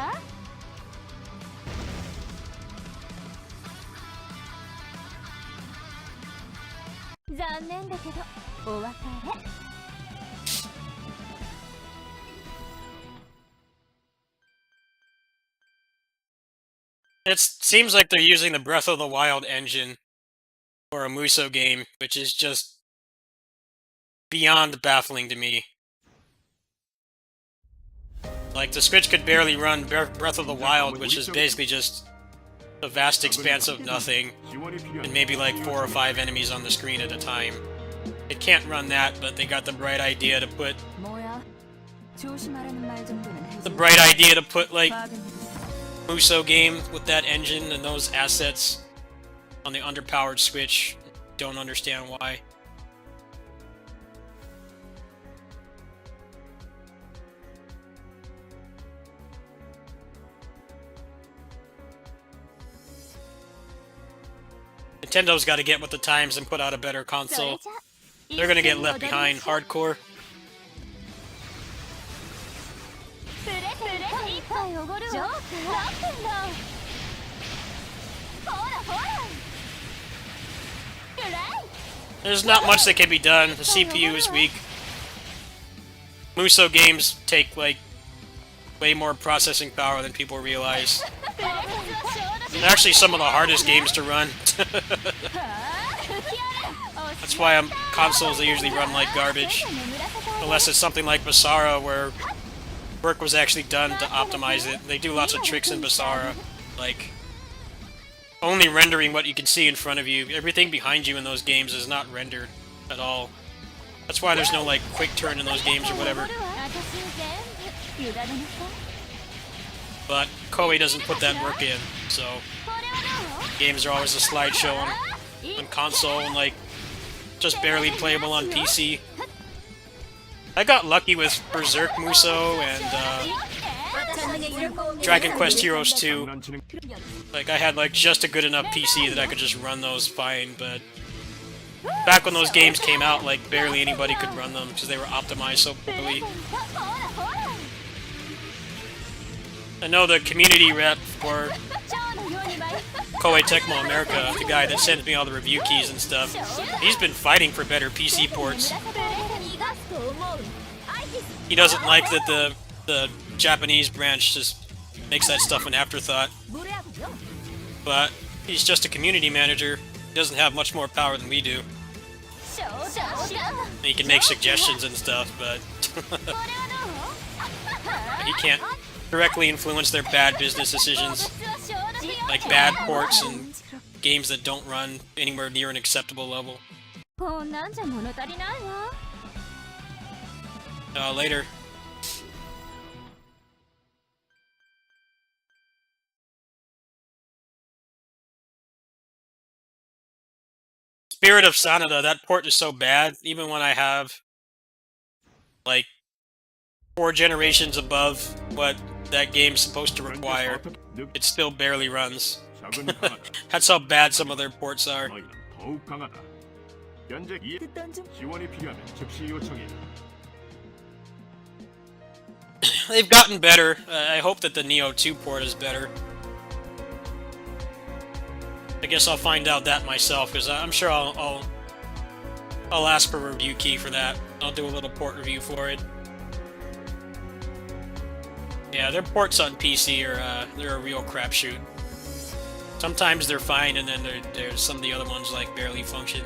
残念だけどお別れ。 It seems like they're using the Breath of the Wild engine for a Muso game, which is just beyond baffling to me. Like, the Switch could barely run Breath of the Wild, which is basically just a vast expanse of nothing, and maybe like 4 or 5 enemies on the screen at a time. It can't run that, but they got the bright idea to put like Muso game with that engine and those assets on the underpowered Switch. Don't understand why. Nintendo's got to get with the times and put out a better console. They're gonna get left behind hardcore. プレゼント一杯おごるわ。ジョーカー。何分だ。ほらほら。くらい。 There's not much that can be done. The CPU is weak. Muso games take like way more processing power than people realize. プレゼントは小豆。 They're actually some of the hardest games to run. はあ。吹き荒れろ。 That's why consoles they usually run like garbage. Unless it's something like Basara where work was actually done to optimize it. They do lots of tricks in Basara, like only rendering what you can see in front of you. Everything behind you in those games is not rendered at all. That's why there's no like quick turn in those games or whatever. But Koei doesn't put that work in, so games are always a slideshow on console and like just barely playable on PC. I got lucky with Berserk Muso and Dragon Quest Heroes 2. Like, I had like just a good enough PC that I could just run those fine, but back when those games came out, like, barely anybody could run them because they were optimized so poorly. I know the community rep for Koei Tecmo America, the guy that sends me all the review keys and stuff, he's been fighting for better PC ports. He doesn't like that the Japanese branch just makes that stuff an afterthought. But he's just a community manager. He doesn't have much more power than we do. He can make suggestions and stuff, but he can't directly influence their bad business decisions, like bad ports and games that don't run anywhere near an acceptable level. Later. Spirit of Sanada, that port is so bad. Even when I have like 4 generations above what that game's supposed to require, it still barely runs. That's how bad some of their ports are. 더욱 강하다. 현재 듣던 중 지원이 필요하면 즉시 요청해라. They've gotten better. I hope that the Neo 2 port is better. I guess I'll find out that myself, because I'm sure I'll ask for a review key for that. I'll do a little port review for it. Yeah, their ports on PC are they're a real crapshoot. Sometimes they're fine, and then there's some of the other ones like barely function.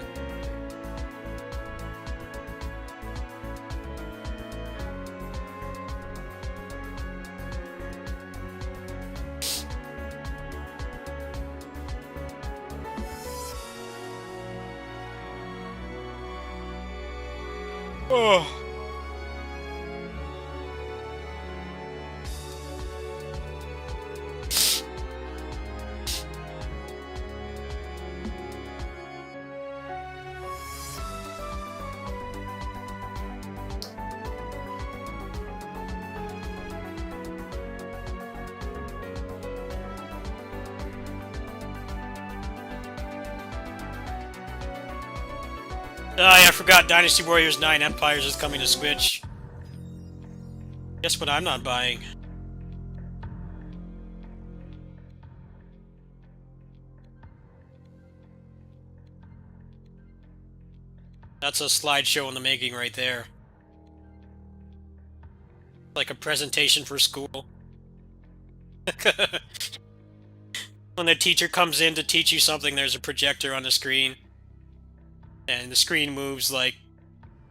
Oh. Oh yeah, I forgot Dynasty Warriors 9 Empires is coming to Switch. Guess what I'm not buying? That's a slideshow in the making right there. Like a presentation for school. When the teacher comes in to teach you something, there's a projector on the screen. And the screen moves like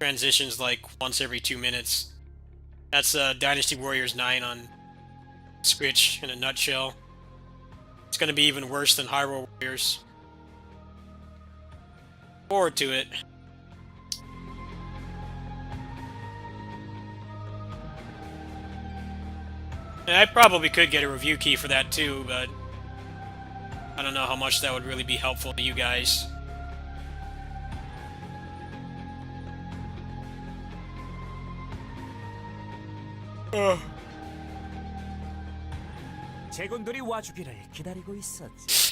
transitions like once every 2 minutes. That's Dynasty Warriors 9 on Switch in a nutshell. It's gonna be even worse than Hyrule Warriors. Forward to it. And I probably could get a review key for that too, but I don't know how much that would really be helpful to you guys. 제군들이 와주기를 기다리고 있었지.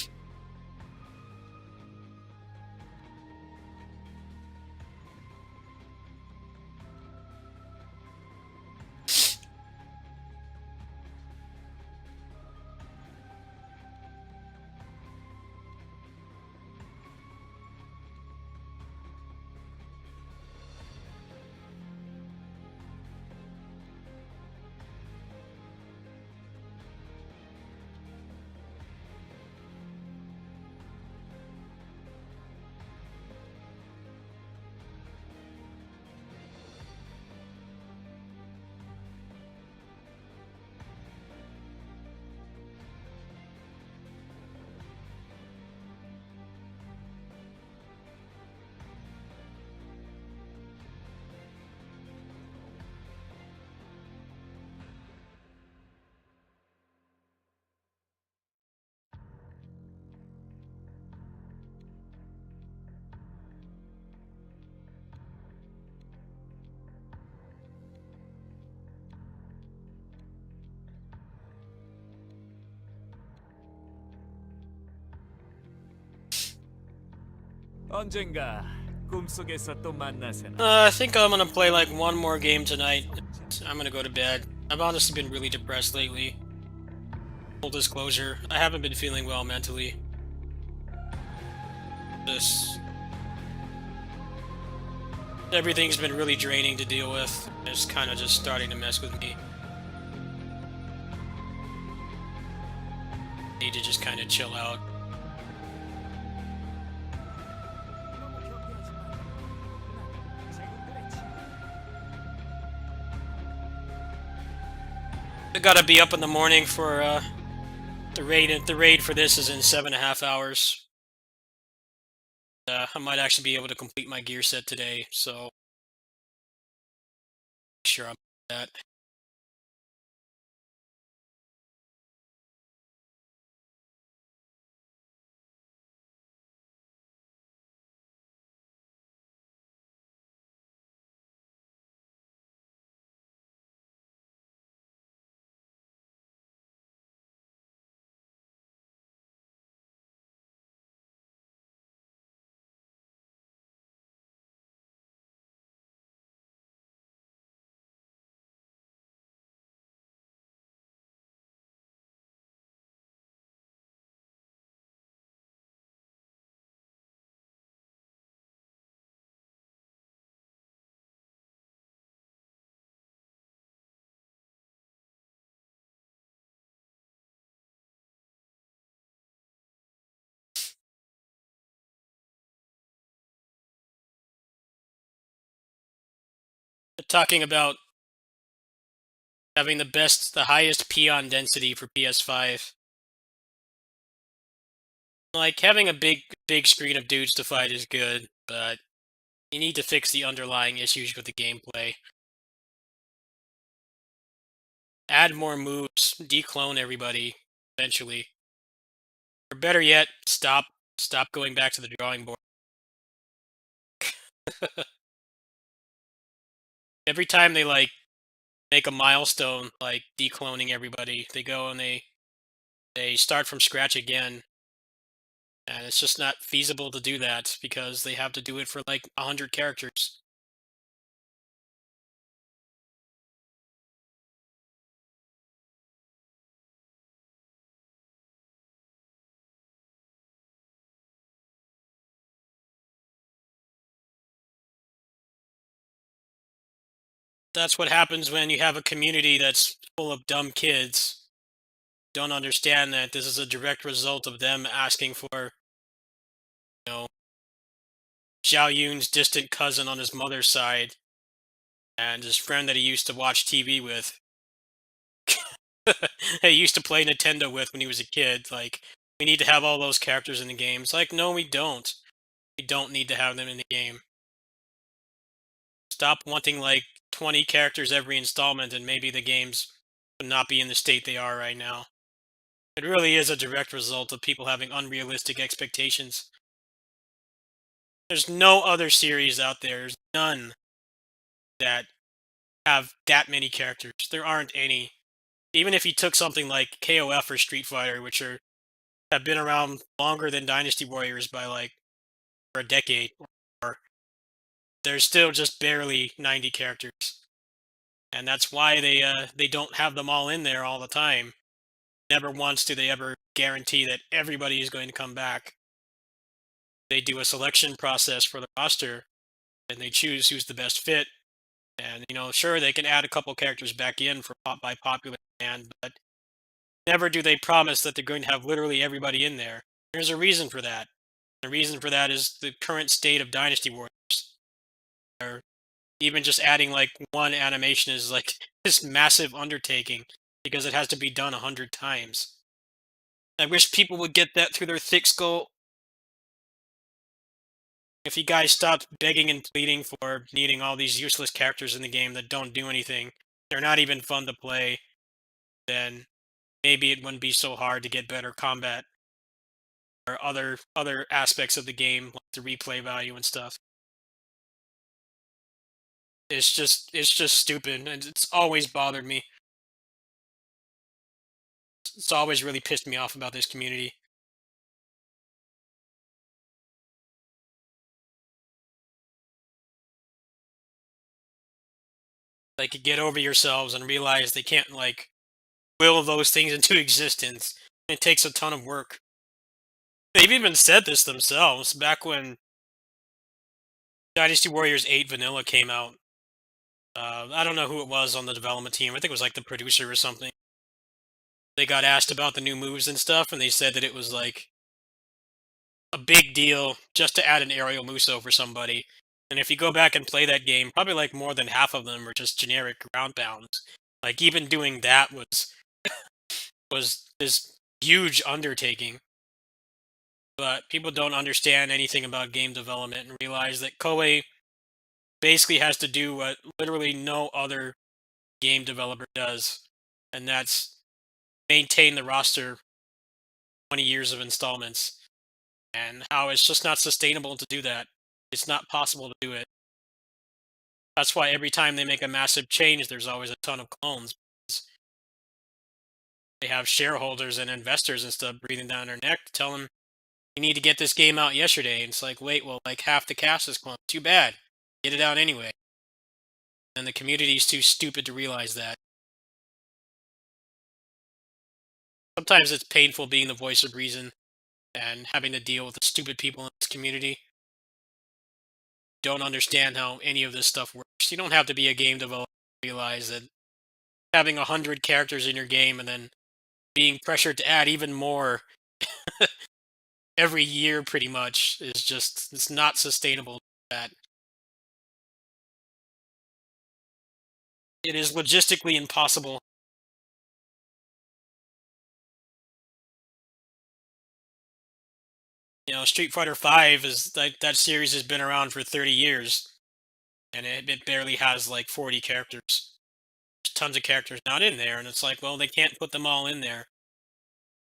언젠가 꿈속에서 또 만나세나. I think I'm gonna play like one more game tonight. I'm gonna go to bed. I've honestly been really depressed lately. Full disclosure, I haven't been feeling well mentally. Everything's been really draining to deal with. It's kind of just starting to mess with me. Need to just kind of chill out. I gotta be up in the morning for the raid. The raid for this is in 7.5 hours. I might actually be able to complete my gear set today, so sure I'm that. talking about having the highest peon density for PS5. Like, having a big screen of dudes to fight is good, but you need to fix the underlying issues with the gameplay. Add more moves, declone everybody, eventually. Or better yet, stop going back to the drawing board. Every time they, like, make a milestone, like decloning everybody, they go and they start from scratch again. And it's just not feasible to do that because they have to do it for like 100 characters. That's what happens when you have a community that's full of dumb kids. Don't understand that this is a direct result of them asking for, you know, Zhao Yun's distant cousin on his mother's side and his friend that he used to watch TV with. He used to play Nintendo with when he was a kid. Like, we need to have all those characters in the game. It's like, no, we don't. We don't need to have them in the game. Stop wanting like 20 characters every installment and maybe the games would not be in the state they are right now. It really is a direct result of people having unrealistic expectations. There's no other series out there, there's none that have that many characters. There aren't any. Even if you took something like KOF or Street Fighter, which have been around longer than Dynasty Warriors by like for a decade or more, there's still just barely 90 characters. And that's why they don't have them all in there all the time. Never once do they ever guarantee that everybody is going to come back. They do a selection process for the roster, and they choose who's the best fit. And sure, they can add a couple characters back in for by popular demand, but never do they promise that they're going to have literally everybody in there. There's a reason for that. The reason for that is the current state of Dynasty Warriors. Or even just adding like one animation is like this massive undertaking because it has to be done 100 times. I wish people would get that through their thick skull. If you guys stopped begging and pleading for needing all these useless characters in the game that don't do anything, they're not even fun to play, then maybe it wouldn't be so hard to get better combat or other aspects of the game, like the replay value and stuff. It's just stupid, and it's always bothered me. It's always really pissed me off about this community. Like, get over yourselves and realize they can't like will those things into existence. It takes a ton of work. They've even said this themselves back when Dynasty Warriors 8 Vanilla came out. I don't know who it was on the development team. I think it was like the producer or something. They got asked about the new moves and stuff, and they said that it was like a big deal just to add an aerial Muso for somebody. And if you go back and play that game, probably like more than half of them are just generic ground pounds. Like, even doing that was this huge undertaking. But people don't understand anything about game development and realize that Koei basically has to do what literally no other game developer does, and that's maintain the roster 20 years of installments, and how it's just not sustainable to do that. It's not possible to do it. That's why every time they make a massive change, there's always a ton of clones. They have shareholders and investors and stuff breathing down their neck to tell them, you need to get this game out yesterday. And it's like, wait, well, like half the cast is cloned. Too bad. Get it out anyway. And the community's too stupid to realize that. Sometimes it's painful being the voice of reason and having to deal with the stupid people in this community. Don't understand how any of this stuff works. You don't have to be a game developer to realize that having 100 characters in your game and then being pressured to add even more every year pretty much is just, it's not sustainable. That It is logistically impossible. You know, Street Fighter Five is like that series has been around for 30 years, and it barely has like 40 characters. There's tons of characters not in there, and it's like, well, they can't put them all in there.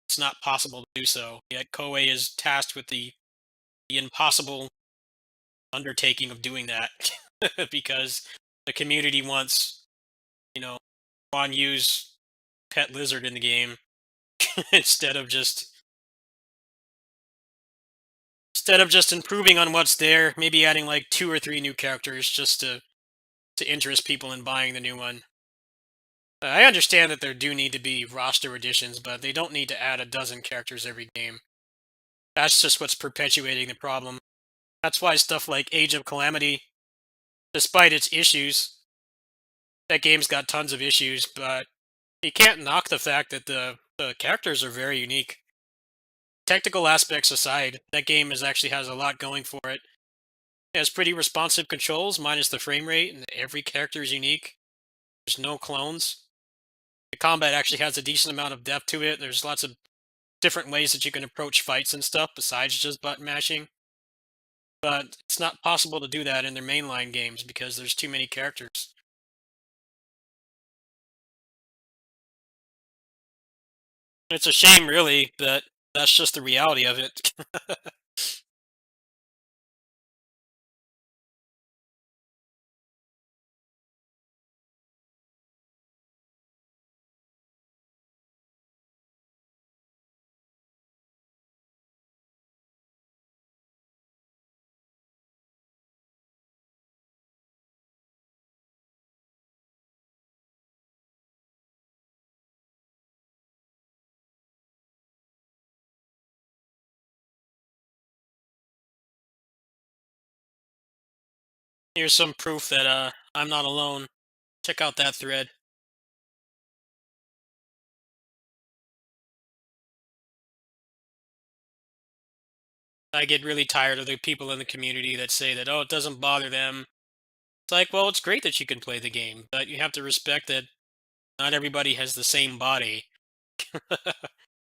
It's not possible to do so. Yet Koei is tasked with the impossible undertaking of doing that because the community wants, you know, Juan Yu's pet lizard in the game instead of just improving on what's there, maybe adding like 2 or 3 new characters just to interest people in buying the new one. I understand that there do need to be roster additions, but they don't need to add a dozen characters every game. That's just what's perpetuating the problem. That's why stuff like Age of Calamity, despite its issues, that game's got tons of issues, but you can't knock the fact that the characters are very unique. Technical aspects aside, that game actually has a lot going for it. It has pretty responsive controls, minus the frame rate, and every character is unique. There's no clones. The combat actually has a decent amount of depth to it. There's lots of different ways that you can approach fights and stuff besides just button mashing. But it's not possible to do that in their mainline games because there's too many characters. It's a shame, really, but that's just the reality of it. Here's some proof that I'm not alone. Check out that thread. I get really tired of the people in the community that say that, oh, it doesn't bother them. It's like, well, it's great that you can play the game, but you have to respect that not everybody has the same body.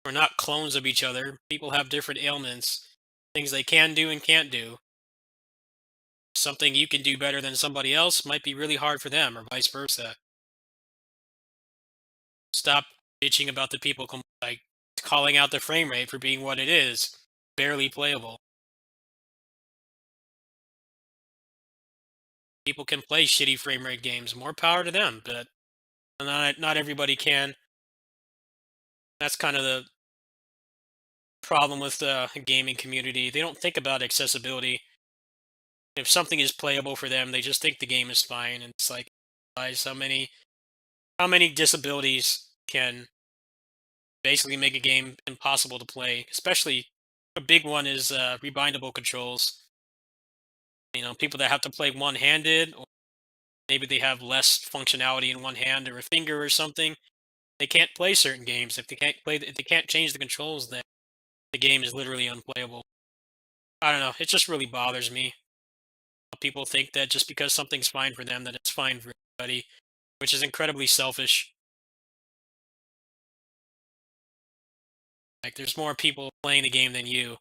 We're not clones of each other. People have different ailments, things they can do and can't do. Something you can do better than somebody else might be really hard for them, or vice versa. Stop bitching about the people like calling out the frame rate for being what it is, barely playable. People can play shitty frame rate games. More power to them, but not everybody can. That's kind of the problem with the gaming community. They don't think about accessibility. If something is playable for them, they just think the game is fine. And it's like, guys, how many disabilities can basically make a game impossible to play? Especially a big one is rebindable controls. You know, people that have to play one-handed, or maybe they have less functionality in one hand or a finger or something. They can't play certain games. If they can't change the controls, then the game is literally unplayable. I don't know. It just really bothers me. People think that just because something's fine for them, that it's fine for everybody, which is incredibly selfish. Like, there's more people playing the game than you.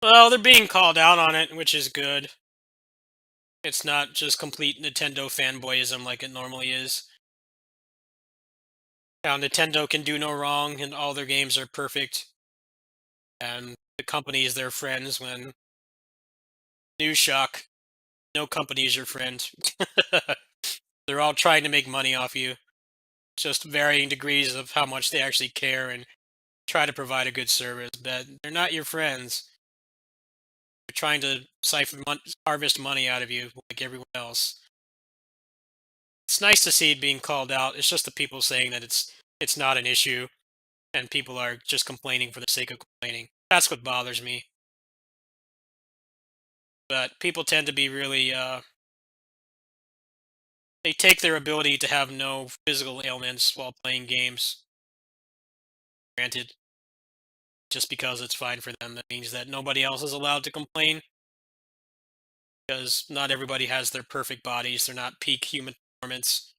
Well, they're being called out on it, which is good. It's not just complete Nintendo fanboyism like it normally is. Now, Nintendo can do no wrong, and all their games are perfect. And the company is their friends when... News shock. No company is your friend. They're all trying to make money off you. just varying degrees of how much they actually care and try to provide a good service. But they're not your friends. They're trying to harvest money out of you like everyone else. It's nice to see it being called out. It's just the people saying that it's not an issue, and people are just complaining for the sake of complaining. That's what bothers me. But people tend to be really they take their ability to have no physical ailments while playing games for granted just because it's fine for them. That means that nobody else is allowed to complain because not everybody has their perfect bodies. They're not peak human performance.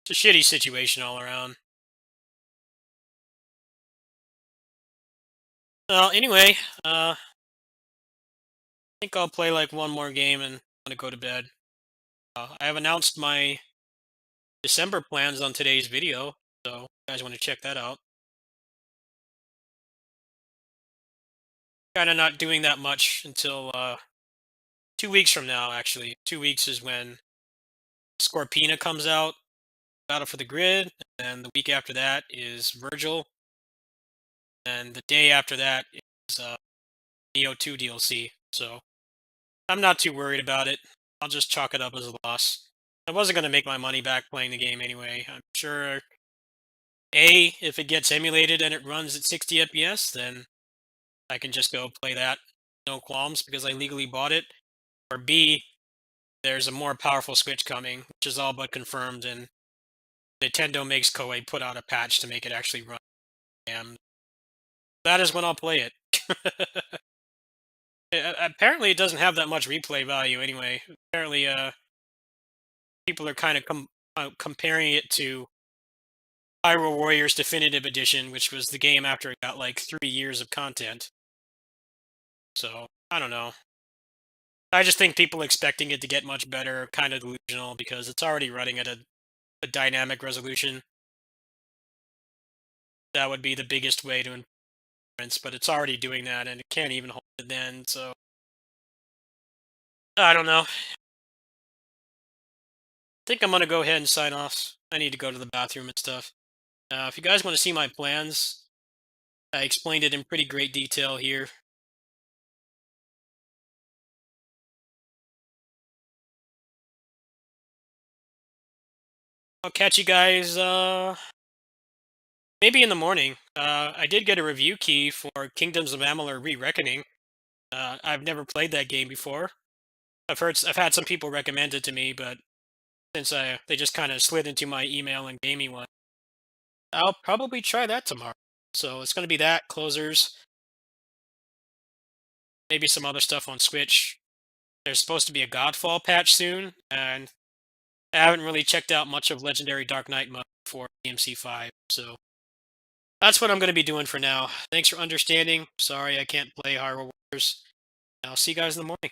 It's a shitty situation all around. Well, anyway, I think I'll play like one more game and I'm gonna go to bed. I have announced my December plans on today's video, so if you guys want to check that out. Kind of not doing that much until 2 weeks from now, actually. 2 weeks is when Scorpina comes out, Battle for the Grid, and the week after that is Virgil, and the day after that is Neo 2 DLC. So I'm not too worried about it. I'll just chalk it up as a loss. I wasn't going to make my money back playing the game anyway. I'm sure, if it gets emulated and it runs at 60 FPS, then I can just go play that, no qualms, because I legally bought it. Or B, there's a more powerful Switch coming, which is all but confirmed, and Nintendo makes Koei put out a patch to make it actually run. And that is when I'll play it. Apparently, it doesn't have that much replay value anyway. Apparently, people are kind of comparing it to Hyrule Warriors Definitive Edition, which was the game after it got like 3 years of content. So, I don't know. I just think people expecting it to get much better are kind of delusional because it's already running at a dynamic resolution. That would be the biggest way to improve, but it's already doing that and it can't even hold it then, so I don't know. I think I'm gonna go ahead and sign off. I need to go to the bathroom and stuff. If you guys want to see my plans, I explained it in pretty great detail here. I'll catch you guys maybe in the morning. I did get a review key for Kingdoms of Amalur: Re-Reckoning. I've never played that game before. I've had some people recommend it to me, but since they just kind of slid into my email and gave me one, I'll probably try that tomorrow. So it's going to be that, closers, maybe some other stuff on Switch. There's supposed to be a Godfall patch soon, and I haven't really checked out much of Legendary Dark Knight mode for DMC5, so that's what I'm going to be doing for now. Thanks for understanding. Sorry I can't play Hyrule Warriors. I'll see you guys in the morning.